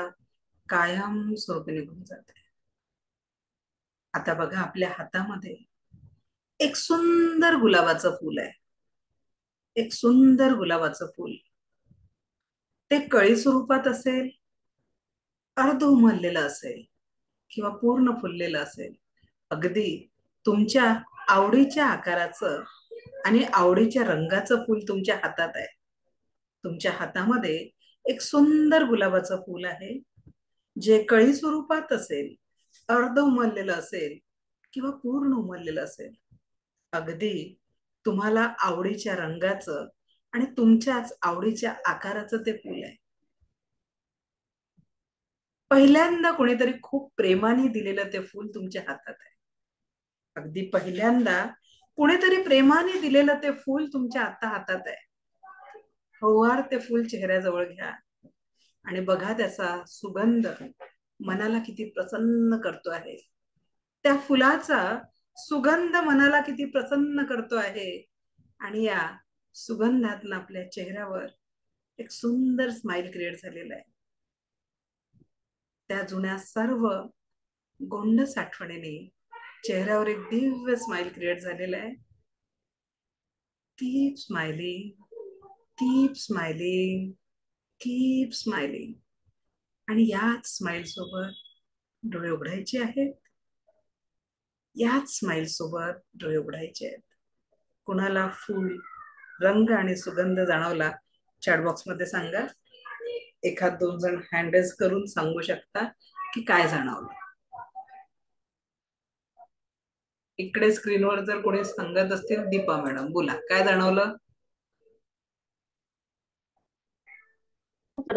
कायमस्वरूपी निघून जाते. आता बघा, आपल्या हातामध्ये एक सुंदर गुलाबाचं फूल आहे. एक सुंदर गुलाबाचं फूल. ते कळी स्वरूपात असेल, अर्ध उमललेलं असेल किंवा पूर्ण फुललेलं असेल, अगदी तुमच्या आवडीच्या आकाराचं आणि आवडीच्या रंगाचं फूल तुमच्या हातात आहे. तुमच्या हातामध्ये एक सुंदर गुलाबाचं फूल आहे, जे कळी स्वरूपात असेल, अर्ध उमललेलं असेल किंवा पूर्ण उमललेलं असेल. अगदी तुम्हाला आवडीच्या रंगाचं आणि तुमच्याच आवडीच्या आकाराचं ते फूल आहे. पहिल्यांदा कोणीतरी खूप प्रेमाने दिलेलं ते फूल तुमच्या हातात आहे. अगदी पहिल्यांदा कोणीतरी प्रेमाने दिलेलं ते फूल तुमच्या आता हातात आहे. हळूवार ते फूल चेहऱ्याजवळ घ्या आणि बघा त्याचा सुगंध मनाला किती प्रसन्न करतो आहे, त्या फुलाचा सुगंध मनाला किती प्रसन्न करतो आहे, आणि या सुगंधातून आपल्या चेहऱ्यावर एक सुंदर स्माइल क्रिएट झालेला आहे. त्या जुन्या सर्व गोंडस आठवणीने चेहऱ्यावर एक दिव्य स्माइल क्रिएट झालेला आहे. Keep smiling, keep smiling, keep smiling. आणि याच स्माइल सोबत डोळे उघडायचे आहेत. याच स्माइल सोबत डोळे उघडायचे आहेत. कुणाला फूल, रंग आणि सुगंध जाणवला चॅटबॉक्स मध्ये सांगा. एखाद दोन जण हँड रेज करून सांगू शकता की काय जाणवलं. इकडे स्क्रीनवर जर कोणी सांगत असतील, दीपा मॅडम बोला, काय जाणवलं?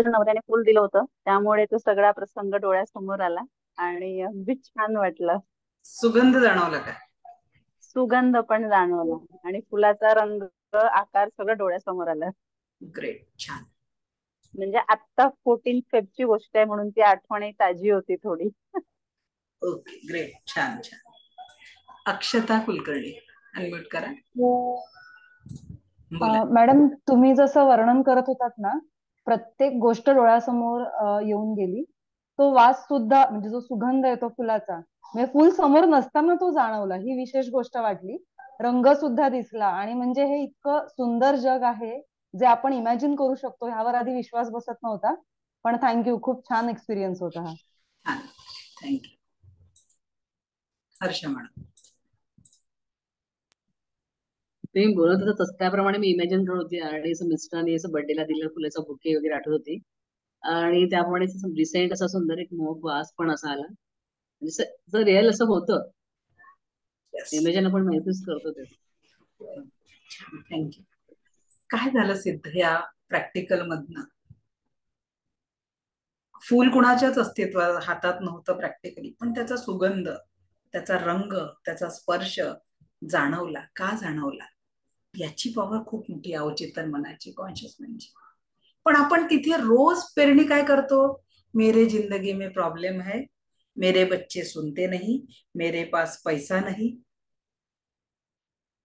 नवऱ्याने फुल दिलं होतं, त्यामुळे तो सगळा प्रसंग डोळ्यासमोर आला आणि अगदी छान वाटलं. सुगंध जाणवला काय? सुगंध पण जाणवला आणि फुलाचा रंग, आकार सगळं डोळ्यासमोर आलं. ग्रेट, छान. म्हणजे आता 14 फेबची गोष्ट आहे म्हणून ती आठवण ताजी होती थोडी. ओके, ग्रेट, छान छान. अक्षता कुलकर्णी, अनम्यूट करा. मॅडम, तुम्ही जसं वर्णन करत होतात ना, प्रत्येक गोष्ट डोळ्यासमोर येऊन गेली. तो वास सुद्धा, म्हणजे जो सुगंध आहे तो फुलाचा, म्हणजे फुल समोर नसताना तो जाणवला, ही विशेष गोष्ट वाटली. रंग सुद्धा दिसला, आणि म्हणजे हे इतकं सुंदर जग आहे जे आपण इमॅजिन करू शकतो, ह्यावर आधी विश्वास बसत नव्हता. पण थँक्यू, खूप छान एक्सपिरियन्स होता हा. थँक्यू. हर्षा मॅडम. ते बोलत होतं तसं त्याप्रमाणे मी इमॅजिन करत होती, आणि असं मिस्टरांनी असं बर्थडेला दिलेलं फुलाचा बुके वगैरे आठवत होती, आणि त्याप्रमाणे रिसेंट असा सुंदर एक मोहक वास पण असा आला. म्हणजे रिअल असं होतं, इमॅजिन आपण महसूस करतो ते. थँक्यू. काय झालं सिद्ध या प्रॅक्टिकल मधनं? फूल कुणाच्याच अस्तित्वात हातात नव्हतं प्रॅक्टिकली, पण त्याचा सुगंध, त्याचा रंग, त्याचा स्पर्श जाणवला. का जाणवला? याची पॉवर खूप मोठी, अवचेतन मनाची, कॉन्शियसमेंटची. पण आपण तिथे रोज पेरणी काय करतो? मेरे जिंदगी में प्रॉब्लेम है, मेरे बच्चे सुनते नहीं, मेरे पास पैसा नहीं.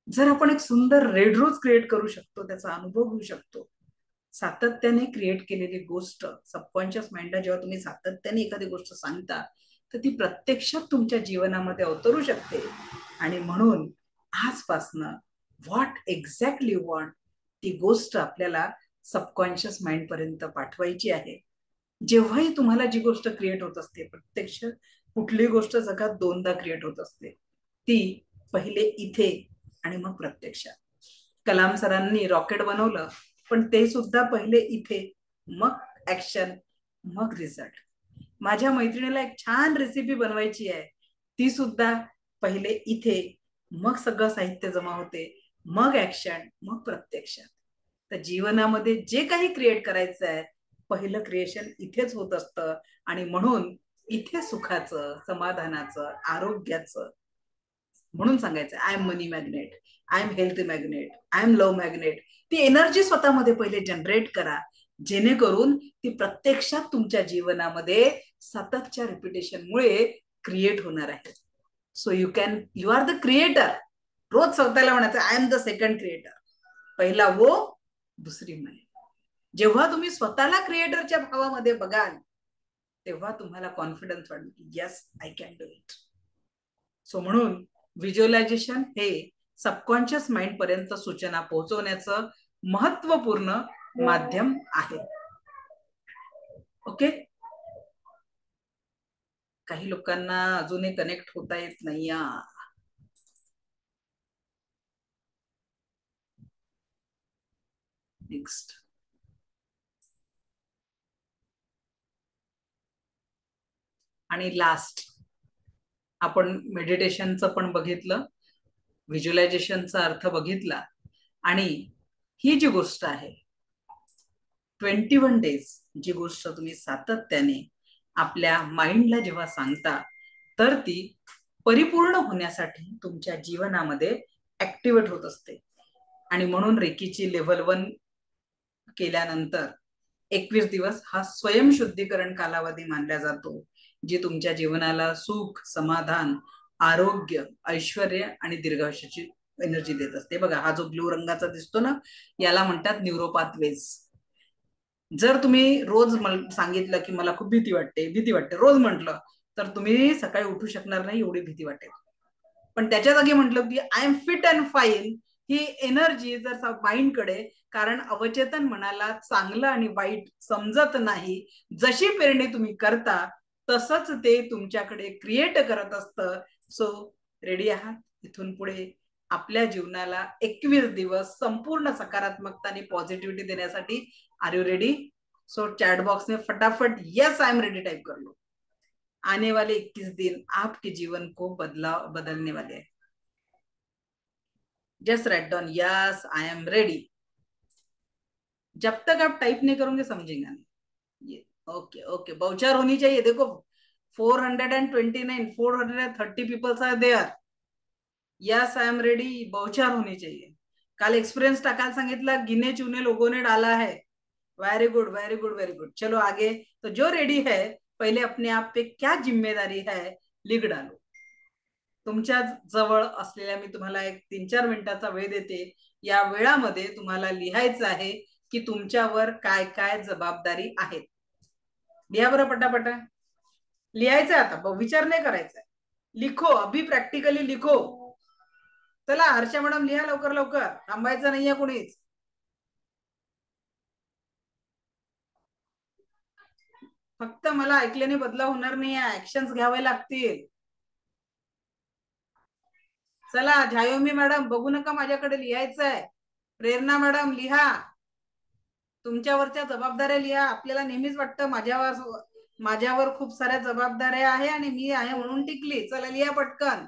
जर आपण एक सुंदर रेड रोज क्रिएट करू शकतो, त्याचा अनुभव घेऊ शकतो, सातत्याने क्रिएट केलेली गोष्ट सबकॉन्शियस माइंडला जेव्हा तुम्ही सातत्याने एखादी गोष्ट सांगता, तर ती प्रत्यक्षात तुमच्या जीवनामध्ये अवतरू शकते. आणि म्हणून आजपासनं व्हॉट एक्झॅक्टली वॉन्ट, ती गोष्ट आपल्याला सबकॉन्शियस माइंड पर्यंत पाठवायची आहे. जेव्हाही तुम्हाला जी गोष्ट क्रिएट होत असते, प्रत्यक्ष कुठली गोष्ट जगात दोनदा क्रिएट होत असते, ती पहिले इथे आणि मग प्रत्यक्षात. कलाम सरांनी रॉकेट बनवलं, पण ते सुद्धा पहिले इथे, मग ऍक्शन, मग रिझल्ट. माझ्या मैत्रिणीला एक छान रेसिपी बनवायची आहे, ती सुद्धा पहिले इथे, मग सगळं साहित्य जमा होते, मग ऍक्शन, मग प्रत्यक्षात. तर जीवनामध्ये जे काही क्रिएट करायचं आहे, पहिलं क्रिएशन इथेच होत असतं. आणि म्हणून इथे सुखाचं, समाधानाचं, आरोग्याचं, म्हणून सांगायचं I am money magnet, I am health magnet, I am love magnet. ती एनर्जी स्वतःमध्ये पहिले जनरेट करा, जेणेकरून ती प्रत्यक्षात तुमच्या जीवनामध्ये सततच्या रिपिटेशनमुळे क्रिएट होणार आहे. So you are the creator. रोज स्वतःला म्हणायचं I am the second creator. पहिला वो, दुसरी मैं. जेव्हा तुम्ही स्वतःला क्रिएटरच्या भावामध्ये बघाल, तेव्हा तुम्हाला कॉन्फिडन्स वाटेल की yes, I can do it. So म्हणून व्हिज्युअलायझेशन हे सबकॉन्शियस माइंड पर्यंत सूचना पोहोचवण्याचं महत्वपूर्ण माध्यम आहे. ओके, काही लोकांना अजूनही कनेक्ट होता येत नाही. नेक्स्ट. आणि लास्ट आपण मेडिटेशनचं पण बघितलं, व्हिज्युअलायझेशनचा अर्थ बघितला, आणि ही जी गोष्ट आहे 21 डेज, जी गोष्ट तुम्ही सातत्याने आपल्या माइंडला जेव्हा सांगता, तर ती परिपूर्ण होण्यासाठी तुमच्या जीवनामध्ये ऍक्टिव्हेट होत असते. आणि म्हणून रेकीची लेव्हल 1 केल्यानंतर 21 दिवस हा स्वयंशुद्धीकरण कालावधी मानला जातो, जी तुमच्या जीवनाला सुख, समाधान, आरोग्य, ऐश्वर्य आणि दीर्घायुष्याची एनर्जी देत असते. बघा, हा जो ब्लू रंगाचा दिसतो ना, याला म्हणतात न्यूरोपाथवेज. जर तुम्ही रोज सांगितलं की मला खूप भीती वाटते, रोज म्हटलं, तर तुम्ही सकाळी उठू शकणार नाही, एवढी भीती वाटेल. पण त्याच्या जागी म्हटलं की I am fit and fine, he energy जर माइंडकडे, कारण अवचेतन मनाला चांगलं आणि वाईट समजत नाही, जशी पेरणी तुम्ही करता तसंच ते तुमच्याकडे क्रिएट करत असतं. सो रेडी आहात इथून पुढे आपल्या जीवनाला 21 दिवस संपूर्ण सकारात्मकता आणि पॉझिटिव्हिटी देण्यासाठी? Are you ready? So chat box में फटाफट yes I am ready type कर लो. आने वाले 21 दिन आपके जीवन को बदलने वाले हैं. Just write down yes I am ready. जब तक आप टाइप नहीं करोगे समझेंगे नहीं. ये ओके ओके, बाउचर होनी चाहिए. देखो 429, 430 peoples are there. Yes I am ready, voucher होनी चाहिए. काल एक्सपीरियंस टाकायला सांगितलं, गिने चुने लोगों ने डाला है. Very good very good very good. चलो आगे. तो जो रेडी है पहिले अपने आप पे क्या जिम्मेदारी है लिख डालो. तुमच्या जवळ असलेल्या मी तुम्हाला एक 3-4 मिनिटाचा वेळ देते. या वेळामध्ये तुम्हाला लिहायचं आहे की तुमच्यावर काय काय जबाबदारी आहेत. लिहा बरं पटापटा. लिहायचं आता, विचार नाही करायचा. लिखो, अभी प्रॅक्टिकली लिखो. चला हर्षा मॅडम लिहा लवकर लवकर, थांबायचं नाहीये कोणीच. फक्त मला ऐकल्याने बदला होणार नाही, ऍक्शन्स घ्यावे लागतील. चला झायोमी मॅडम बघू नका, माझ्याकडे लिहायचं आहे. प्रेरणा मॅडम लिहा, तुमच्यावरच्या जबाबदाऱ्या लिहा. आपल्याला नेहमीच वाटतं माझ्यावर खूप साऱ्या जबाबदाऱ्या आहे आणि मी आहे म्हणून टिकली. चला लिहा पटकन.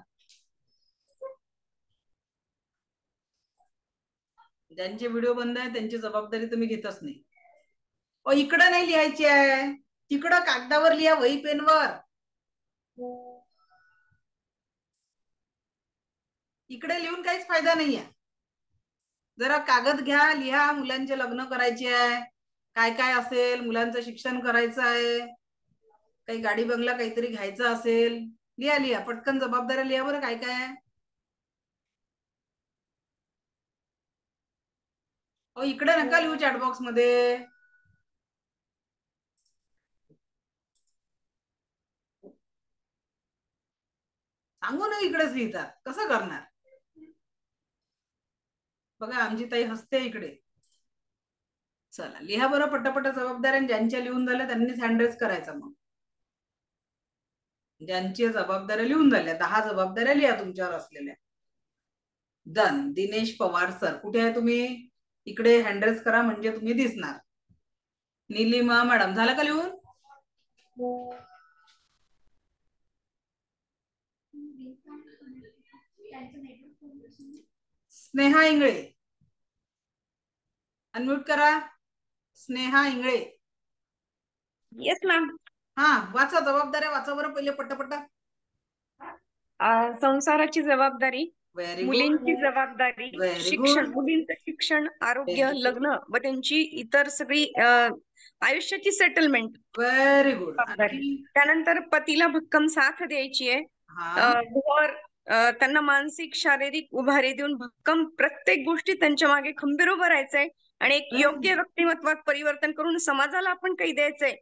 ज्यांचे व्हिडिओ बंद आहे त्यांची जबाबदारी तुम्ही घेतच नाही. इकडं नाही लिहायची आहे, तिकडं कागदावर लिहा, वही पेनवर. इकडे लिहून काहीच फायदा नाहीये. जरा कागद घ्या, लिहा. मुलांचे लग्न करायचे आहे, काय काय असेल, मुलांचं शिक्षण करायचं आहे, काही गाडी बंगला काहीतरी घ्यायचं असेल, लिहा लिहा पटकन जबाबदाऱ्या लिहा बरं काय काय आहे. इकडे नका लिहू चॅटबॉक्स मध्ये. सांगू ना, इकडेच लिहितात, कसं करणार. बघा आमची ताई हसते इकडे. चला लिहा बरं पटापट जबाबदाऱ्या. ज्यांच्या लिहून झाल्या त्यांनीच हँडरेस करायचा. मग ज्यांची जबाबदाऱ्या लिहून झाल्या, 10 जबाबदाऱ्या लिहा तुमच्यावर असलेल्या. डन. दिनेश पवार सर कुठे आहे तुम्ही? इकडे हँडरेस करा म्हणजे तुम्ही दिसणार. नीलिमा मॅडम झालं का लिहून? स्नेहा इंगळे अनम्यूट करा. स्नेहा इंगळे. Yes ma'am. हा वाचा जबाबदाऱ्या, वाचा बरं पहिले पटपट. संसाराची जबाबदारी, व्हेरी मुलींची गुड जबाबदारी, व्हेरी शिक्षण, गुड मुलींचं शिक्षण, आरोग्य, लग्न व त्यांची इतर सगळी आयुष्याची सेटलमेंट. Very good. त्यानंतर पतीला भक्कम साथ द्यायची आहे. घर त्यांना मानसिक शारीरिक उभारी देऊन भक्कम प्रत्येक गोष्टी त्यांच्या मागे खंबीर उभं राहायचंय आणि एक योग्य व्यक्तिमत्वात परिवर्तन करून समाजाला आपण काही द्यायचंय.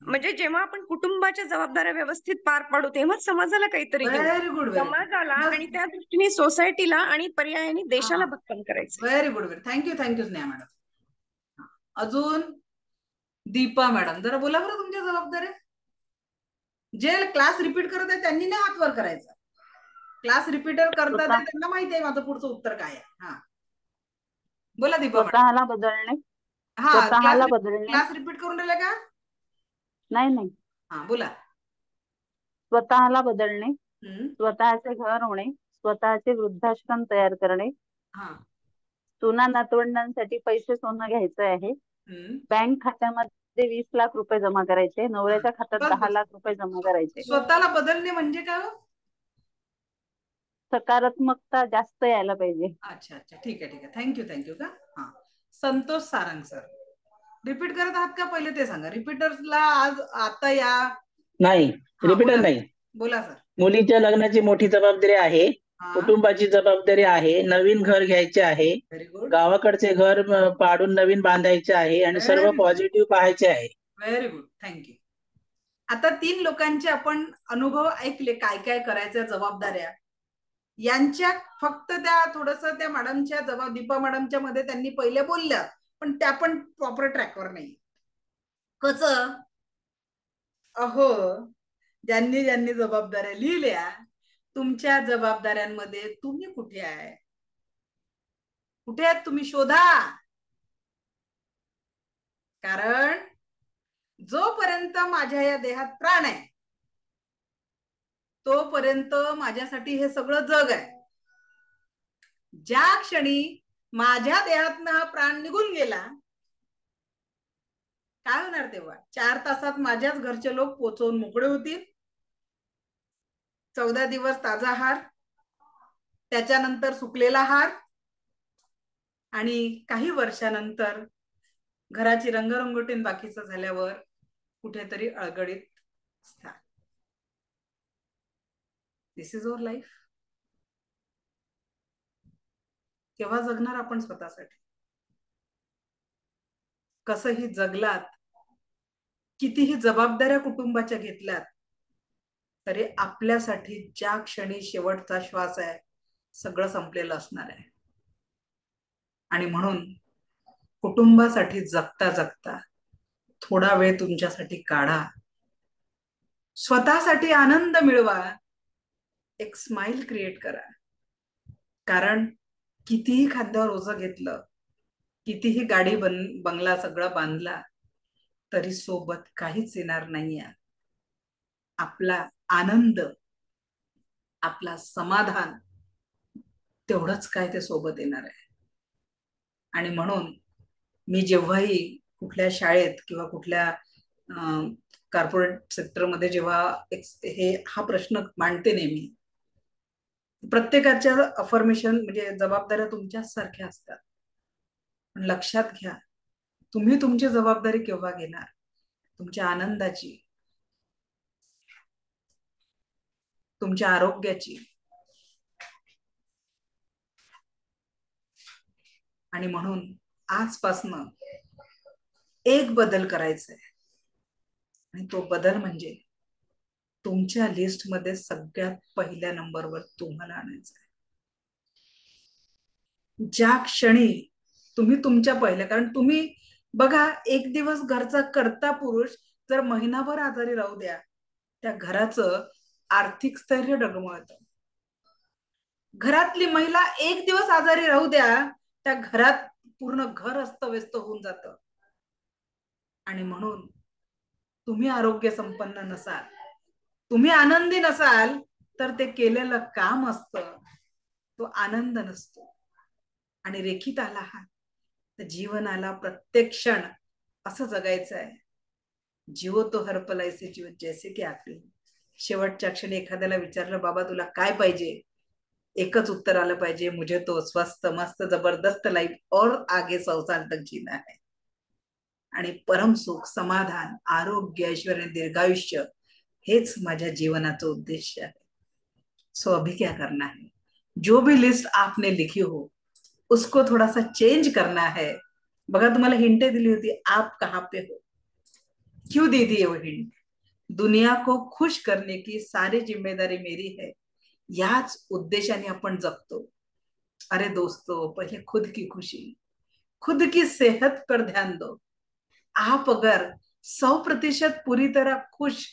म्हणजे जेव्हा आपण कुटुंबाच्या जबाबदाऱ्या व्यवस्थित पार पाडू तेव्हा समाजाला काहीतरी देऊ. समाजाला आणि त्या दृष्टीने सोसायटीला आणि पर्यायाने देशाला भक्कम करायचं. Very good. Thank you thank you Sneha madam. अजून दीपा मॅडम जरा बोला बरं तुमच्या जबाबदाऱ्या. जे क्लास रिपीट करत आहे त्यांनी नाही हात वर करायचा. क्लास रिपीटर करतात त्यांना माहिती आहे माझं पुढचं उत्तर काय आहे. हा बोला दीपा मॅडम. स्वतःला बदलणे. स्वतःला बदलणे. क्लास रिपीट करून राहिला का? नाही. हा बोला. स्वतःला बदलणे, स्वतःचे घर होणे, स्वतःचे वृद्धाश्रम तयार करणे, सुना नातवंडांसाठी पैसे सोनं घ्यायचं आहे, बँक खात्यामध्ये 20 लाख रुपये जमा करायचे, नवऱ्याच्या खात्यात 10 लाख रुपये जमा करायचे. स्वतःला बदलणे म्हणजे काय? सकारात्मकता जास्त यायला पाहिजे. अच्छा अच्छा ठीक आहे थँक्यू का. हा संतोष सारंग सर रिपीट करत आहात का? पहिले ते सांगा. रिपीटर्सला आज आता या नाही, हा, रिपीटर बोला नाही. बोला सर. मुलीच्या लग्नाची मोठी जबाबदारी आहे, हा, कुटुंबाची जबाबदारी आहे, नवीन घर घ्यायचे आहे, व्हेरी गुड, गावाकडचे घर पाडून नवीन बांधायचे आहे आणि सर्व व्हेरी गुड, पॉझिटिव्ह पाहायचे आहे. Very good, thank you. आता 3 लोकांचे आपण अनुभव ऐकले, काय काय करायच्या जबाबदाऱ्या. यांच्या फक्त त्या थोडस त्या मॅडमच्या दीपा मॅडमच्या मध्ये त्यांनी पहिले बोलल्या, पण त्या पण प्रॉपर ट्रॅकवर नाही. कसं? अहो, ज्यांनी ज्यांनी जबाबदाऱ्या लिहिल्या, तुमच्या जबाबदाऱ्यांमध्ये तुम्ही कुठे आहे? कुठे आहेत तुम्ही? शोधा. कारण जोपर्यंत माझ्या या देहात प्राण आहे तोपर्यंत माझ्यासाठी हे सगळं जग आहे. ज्या क्षणी माझ्या देहातनं हा प्राण निघून गेला, काय होणार तेव्हा? 4 तासात माझ्याच घरचे लोक पोचवून मोकळे होतील. 14 दिवस ताजा हार, त्याच्यानंतर सुकलेला हार, आणि काही वर्षानंतर घराची रंगरंगोटीन बाकीचं झाल्यावर कुठेतरी अळगडीत स्थान. दिस इज अवर लाईफ. केव्हा जगणार आपण स्वतःसाठी? कसंही जगलात, कितीही जबाबदाऱ्या कुटुंबाच्या घेतल्यात, तरी आपल्यासाठी ज्या क्षणी शेवटचा श्वास आहे सगळं संपलेलं असणार आहे. आणि म्हणून कुटुंबासाठी जगता जगता थोडा वेळ तुमच्यासाठी काढा, स्वतःसाठी आनंद मिळवा, एक स्माइल क्रिएट करा. कारण कितीही खांद्यावर ओझं घेतलं, कितीही गाडी बंगला सगळा बांधला, तरी सोबत काहीच येणार नाहीये. आपला आनंद, आपला समाधान, तेवढंच काय ते सोबत येणार आहे. आणि म्हणून मी जेव्हाही कुठल्या शाळेत किंवा कुठल्या कॉर्पोरेट सेक्टरमध्ये जेव्हा हा प्रश्न मांडते नेहमी, प्रत्येकाच्या अफर्मेशन म्हणजे जबाबदाऱ्या तुमच्याच सारख्या असतात. पण लक्षात घ्या, तुम्ही तुमची जबाबदारी केव्हा घेणार? तुमच्या आनंदाची, तुमच्या आरोग्याची. आणि म्हणून आजपासनं एक बदल करायचा आहे, आणि तो बदल म्हणजे तुमच्या लिस्ट मध्ये सगळ्यात पहिल्या नंबरवर तुम्हाला आणायचं आहे. ज्या क्षणी तुम्ही तुमच्या पहिल्या, कारण तुम्ही बघा, एक दिवस घरचा कर्ता पुरुष जर महिनाभर आजारी राहू द्या, त्या घराचं आर्थिक स्थैर्य डगमळतं. घरातली महिला एक दिवस आजारी राहू द्या, त्या घरात पूर्ण घर अस्तव्यस्त होऊन जातं. आणि म्हणून तुम्ही आरोग्य संपन्न नसाल, तुम्ही आनंदी नसाल, तर ते केलेलं काम असतं, तो आनंद नसतो. आणि रेखीत आला हा तर जीवनाला प्रत्येक क्षण असं जगायचं आहे. जीवो तो हर पल ऐसे जीवन जैसे की आखरी. शेवटच्या क्षणी एखाद्याला विचारलं, बाबा तुला काय पाहिजे? एकच उत्तर आलं पाहिजे, मुझे तो स्वस्थ मस्त जबरदस्त लाईफ और आगे 100 साल तक जीना है. आणि परम सुख, समाधान, आरोग्य, ऐश्वर्य, दीर्घायुष्य हेच माझ्या जीवनाचा उद्देश आहे. सो अभी क्या करना है? जो भी लिस्ट आपने लिखी हो उसको थोड़ा सा चेंज करना है. बघा, तुम्हाला हिंटे दिली होती, आप कहाँ पे हो. क्यों दे दिए वो हिंट? दुनिया को खुश करने की सारी जिम्मेदारी मेरी है, याच उद्देशाने आपण जगतो. अरे दोस्तों, पहले खुद की खुशी, खुद की सेहत पर ध्यान दो. आप अगर 100% पूरी तरह खुश,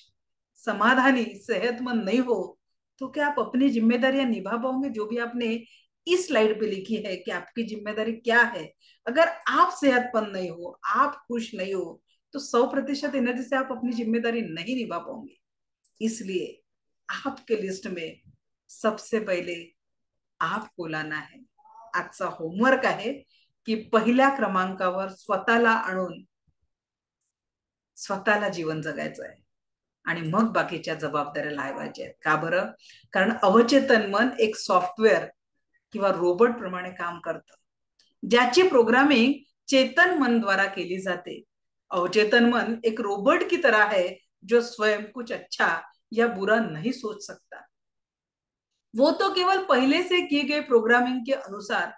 समाधानी, सेहतमंद नहीं हो, तो क्या आप अपनी जिम्मेदारियां निभा पाओगे? जो भी आपने इस स्लाइड पे लिखी है कि आपकी जिम्मेदारी क्या है, अगर आप सेहतमंद नहीं हो, आप खुश नहीं हो, तो 100% एनर्जी से आप अपनी जिम्मेदारी नहीं निभा पाओगे. इसलिए आपके लिस्ट में सबसे पहिले आपको लाना है. आजचा होमवर्क आहे की पहिल्या क्रमांकावर स्वतःला आणून स्वतःला जीवन जगायचं आहे, आणि मग बाकीच्या जबाबदाऱ्या लावायच्या आहेत. का बरं? कारण अवचेतन मन एक सॉफ्टवेअर किंवा रोबोट प्रमाणे काम करतं, ज्याची प्रोग्रामिंग चेतन मन द्वारा केली जाते. अवचेतन मन एक रोबोट की तरह है जो स्वयं कुछ अच्छा या बुरा नहीं सोच सकता। वो तो केवल पहले से किए गए प्रोग्रामिंग के अनुसार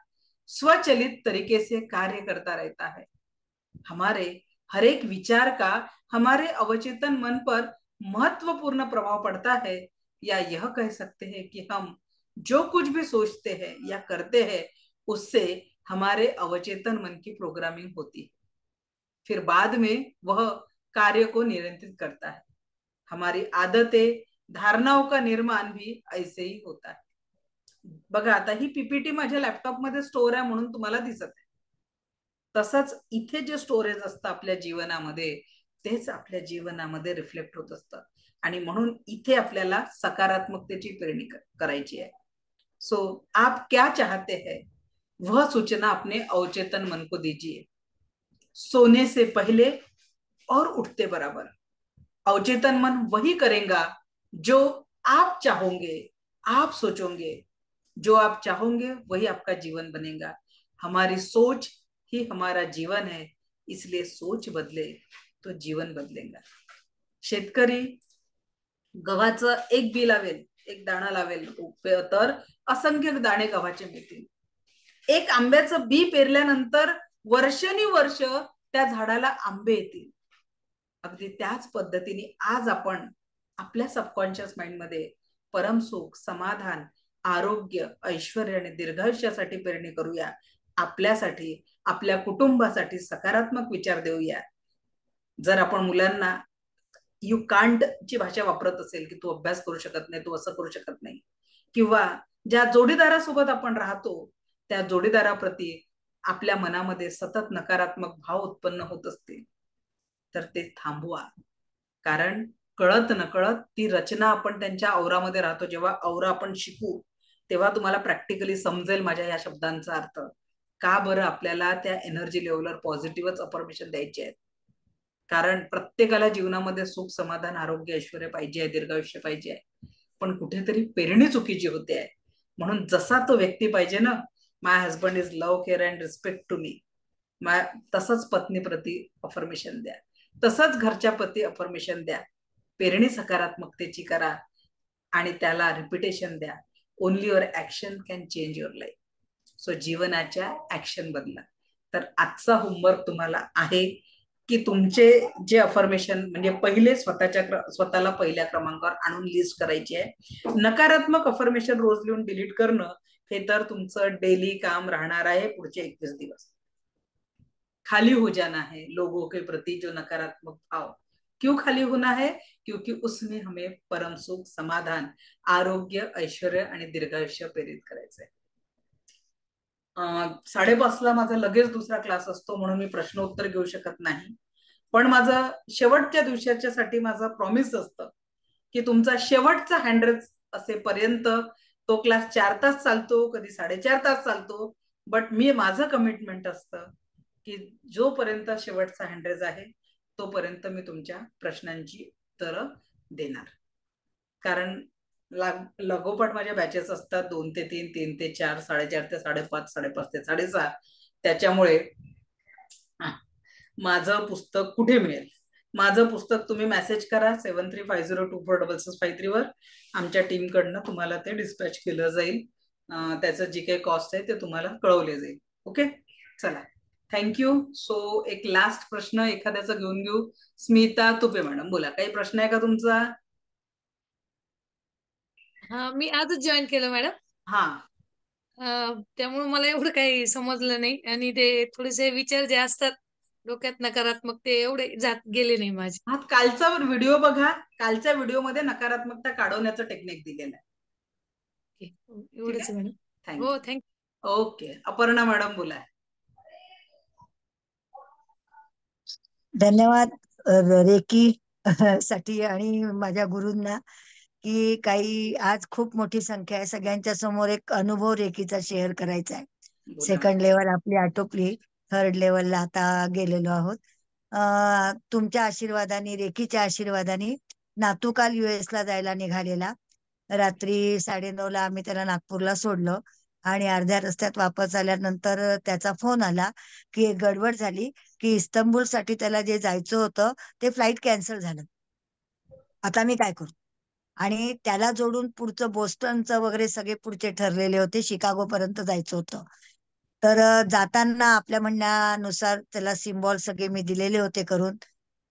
स्वचलित तरीके से कार्य करता रहता है। हमारे हर एक विचार का हमारे अवचेतन मन पर महत्वपूर्ण प्रभाव पड़ता है, या यह कह सकते हैं कि हम जो कुछ भी सोचते हैं या करते हैं उससे हमारे अवचेतन मन की प्रोग्रामिंग होती है, फिर बाद में वह कार्य को नियंत्रित करता है। हमारी आदतें, धारणाओं का निर्माण भी ऐसे ही होता है। बघा, आता ही पीपीटी माझ्या लॅपटॉप मध्ये स्टोर आहे म्हणून तुम्हाला दिसत आहे, तसंच इथे जे स्टोरेज असतं आपल्या जीवनामध्ये तेच आपल्या जीवनामध्ये रिफ्लेक्ट होत असतं, आणि म्हणून इथे आपल्याला सकारात्मकतेची पेरणी करायची आहे। सो आप क्या चाहते हैं वह सूचना अपने अवचेतन मन को दीजिए, सोने से पहले और उठते बराबर। अवचेतन मन वही करेगा जो आप चाहोगे, आप सोचोगे, जो आप चाहोगे वही आपका जीवन बनेगा। हमारी सोच ही हमारा जीवन है, इसलिए सोच बदले तो जीवन बदलेगा। शेतकरी गव्हाचं एक बी लावेल, एक दाणा लावेल तर असंख्य दाणे गव्हाचे मिळतील। एक आंब्याचं बी पेरल्यानंतर वर्षानुवर्ष त्या झाडाला आंबे येतील। अगदी त्याच पद्धतीने आज आपण आपल्या सबकॉन्शियस माइंड मध्ये परमसुख, समाधान, आरोग्य, ऐश्वर्य आणि दीर्घायुष्यासाठी पेरणी करूया। आपल्यासाठी, आपल्या कुटुंबासाठी सकारात्मक विचार देऊया। जर आपण मुलांना यू कांट ची भाषा वापरत असेल की तू अभ्यास करू शकत नाही, तू असं करू शकत नाही, किंवा ज्या जोडीदारासोबत आपण राहतो त्या जोडीदाराप्रती आपल्या मनामध्ये सतत नकारात्मक भाव उत्पन्न होत असतील तर ते थांबवा, कारण कळत नकळत ती रचना आपण त्यांच्या औरामध्ये राहतो। जेव्हा औरा आपण शिकू तेव्हा तुम्हाला प्रॅक्टिकली समजेल माझ्या या शब्दांचा अर्थ, का बरं आपल्याला त्या एनर्जी लेवलवर पॉझिटिव्हच अफर्मेशन द्यायचे आहेत। कारण प्रत्येकाला जीवनामध्ये सुख, समाधान, आरोग्य, ऐश्वर्य पाहिजे आहे, दीर्घायुष्य पाहिजे आहे, पण कुठेतरी पेरणी चुकीची होते आहे। म्हणून जसा तो व्यक्ती पाहिजे ना, my husband is love, care and respect to me, तसंच पत्नीप्रती अफर्मेशन द्या, तसंच घरच्या प्रती अफर्मेशन द्या। पेरणी सकारात्मकतेची करा आणि त्याला रिपिटेशन द्या। Only your action can change your life. So जीवनाच्या ऍक्शन बदला। तर आजचा होमवर्क तुम्हाला आहे की तुमचे जे अफर्मेशन म्हणजे पहिले स्वतःला पहिल्या क्रमांकावर आणून लिस्ट करायची आहे। नकारात्मक अफर्मेशन रोज लिहून डिलीट करणं हे तर तुमचं डेली काम राहणार आहे पुढचे 21 दिवस। खाली हो जाना है लोगों के प्रति जो नकारात्मक भाव। क्यों खाली होना है? क्योंकि उसमें हमें परम सुख, समाधान, आरोग्य, ऐश्वर्य आणि दीर्घायुष्य प्रेरित करायचंय। 5:30ला माझा लगेच दुसरा क्लास असतो म्हणून मी प्रश्न उत्तर घेऊ शकत नाही, पण माझा शेवटच्या दिवसाच्यासाठी माझा प्रॉमिस असतं की तुमचा शेवटचा हँडरेज असेपर्यंत तो क्लास 4 तास चालतो, कधी 4.5 तास चालतो, बट मी माझं कमिटमेंट असतं की जोपर्यंत शेवटचा हँडरेज आहे तोपर्यंत मी तुमच्या प्रश्नांची उत्तरं देणार। कारण लगोपाठ माझ्या बॅचेस असतात 2 ते 3, 3 ते 4, 4:30 ते 5:30, 5:30 ते 6:30। त्याच्यामुळे माझं पुस्तक कुठे मिळेल? माझं पुस्तक तुम्ही मेसेज करा 7350246653 वर, आमच्या टीम कडनं तुम्हाला ते डिस्पॅच केलं जाईल। त्याचं जे काही कॉस्ट आहे ते तुम्हाला कळवले जाईल। ओके, चला, थँक्यू। सो एक लास्ट प्रश्न एखाद्याचा घेऊन घेऊ। स्मिता तुपे मॅडम, बोला, काही प्रश्न आहे का तुमचा? हा, मी आजच जॉईन केलं मॅडम। त्यामुळे मला एवढं काही समजलं नाही, आणि ते थोडेसे विचार जे असतात डोक्यात नकारात्मक ते एवढे जात गेले नाही माझे। हा, कालचा व्हिडिओ बघा, कालच्या व्हिडिओमध्ये नकारात्मकता काढवण्याचं टेक्निक दिलेलं आहे। एवढंच मॅडम। हो, थँक्यू। ओके, अपर्णा मॅडम बोला। धन्यवाद रेकी साठी आणि माझ्या गुरूंना की काही आज खूप मोठी संख्या आहे, सगळ्यांच्या समोर एक अनुभव रेकीचा शेअर करायचा आहे। सेकंड लेवल आपली आटोपली, थर्ड लेवलला आता गेलेलो आहोत। तुमच्या आशीर्वादाने, रेकीच्या आशीर्वादाने नातू काल US ला जायला निघालेला, रात्री 9:30ला आम्ही त्याला नागपूरला सोडलं आणि अर्ध्या रस्त्यात वापस आल्यानंतर त्याचा फोन आला की एक गडबड झाली की इस्तंबूल साठी त्याला जे जायचं होतं ते फ्लाईट कॅन्सल झालं। आता मी काय करू. आणि त्याला जोडून पुढचं बोस्टनचं वगैरे सगळे पुढचे ठरलेले होते, शिकागो पर्यंत जायचं होतं. तर जाताना आपल्या म्हणण्यानुसार त्याला सिम्बॉल सगळे मी दिलेले होते करून.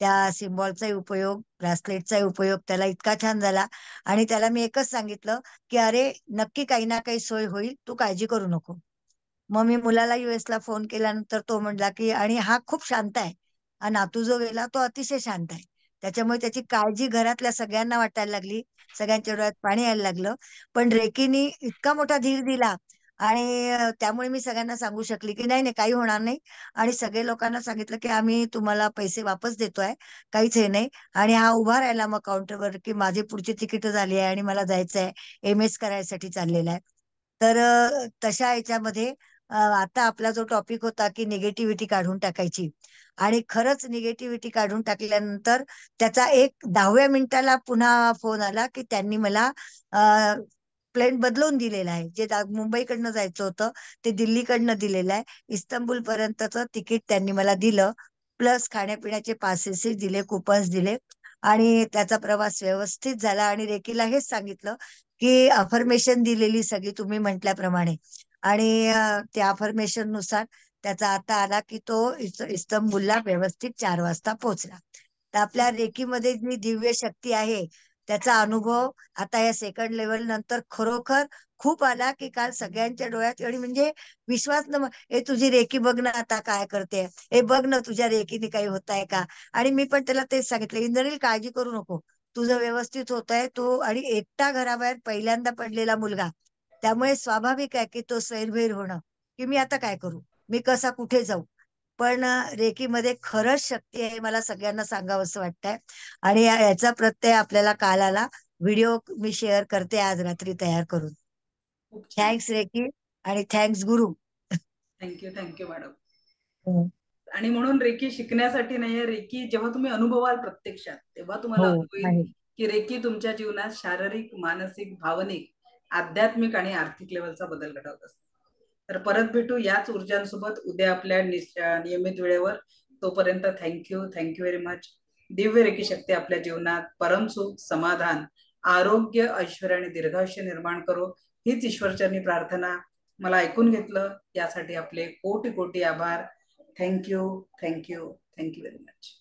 त्या सिम्बॉलचाही उपयोग, ब्रासलेटचाही उपयोग त्याला इतका छान झाला. आणि त्याला मी एकच सांगितलं की अरे नक्की काही ना काही सोय होईल, तू काळजी करू नको. मग मी मुलाला ला फोन केल्यानंतर तो म्हणला की आणि हा खूप शांत आहे, आणि नातू जो गेला तो अतिशय शांत आहे. त्याच्यामुळे त्याची काळजी घरातल्या सगळ्यांना वाटायला लागली, सगळ्यांच्या डोळ्यात पाणी यायला लागलं. पण रेकीनी इतका मोठा धीर दिला, आणि त्यामुळे मी सगळ्यांना सांगू शकली की नाही नाही काही होणार नाही. आणि सगळे लोकांना सांगितलं की आम्ही तुम्हाला पैसे वापस देतोय, काहीच हे नाही. आणि हा उभा राहिला मग काउंटरवर की माझी पुढची तिकीट झाली आहे आणि मला जायचंय, MS करायसाठी चाललेला आहे. तर तशा ह्याच्यामध्ये आता आपला जो टॉपिक होता की निगेटिव्हिटी काढून टाकायची, आणि खरंच निगेटिव्हिटी काढून टाकल्यानंतर त्याचा 10व्या मिनिटाला पुन्हा फोन आला की त्यांनी मला प्लेन बदलून दिलेला आहे. जे मुंबईकडनं जायचं होतं ते दिल्लीकडनं दिलेलं आहे. इस्तंबूल पर्यंतचं तिकीट त्यांनी मला दिलं, प्लस खाण्यापिण्याचे पासेस दिले, कुपन्स दिले, आणि त्याचा प्रवास व्यवस्थित झाला. आणि रेकीला हेच सांगितलं की अफर्मेशन दिलेली सगळी तुम्ही म्हटल्याप्रमाणे, आणि त्या अफर्मेशन नुसार त्याचा आता आला की तो इस्तंबूलला व्यवस्थित 4 वाजता पोहोचला. तर आपल्या रेकीमध्ये जी दिव्य शक्ती आहे त्याचा अनुभव आता या सेकंड लेवल नंतर खरोखर खूप आला की काल सगळ्यांच्या डोळ्यात एवढी म्हणजे विश्वास ए तुझी रेकी बघ ना आता काय करते, हे बघ ना तुझ्या रेकीने काही होत आहे का. आणि मी पण त्याला तेच सांगितलं, इंद्रनील काळजी करू नको, तुझं व्यवस्थित होत आहे. तो आणि एकटा घराबाहेर पहिल्यांदा पडलेला मुलगा, त्यामुळे स्वाभाविक आहे की तो सैरभैर होणं की मी आता काय करू, मी कसा कुठे जाऊ. पण रेकीमध्ये खरंच शक्ती आहे, मला सगळ्यांना सांगावंसं वाटतंय. आणि याचा प्रत्यय आपल्याला काल आला. व्हिडिओ मी शेअर करते आज रात्री तयार करून. थँक्स रेकी, आणि थँक्स गुरु. Thank you madam. आणि म्हणून रेकी शिकण्यासाठी नाहीये, रेकी जेव्हा तुम्ही अनुभवाल प्रत्यक्षात तेव्हा तुम्हाला अनुभवेल की रेकी तुमच्या जीवनात शारीरिक, मानसिक, भावनिक, आध्यात्मिक आणि आर्थिक लेवलचा बदल घडवत असते. तर परत भेटू याच ऊर्जांसोबत उद्या आपल्या नियमित वेळेवर. तोपर्यंत thank you very much. Divya recce शक्ती आपल्या जीवनात परमसुख, समाधान, आरोग्य, ऐश्वर्य आणि दीर्घायुष्य निर्माण करो, हीच ईश्वरचरणी प्रार्थना. मला ऐकून घेतलं यासाठी आपले कोटी कोटी आभार. Thank you very much.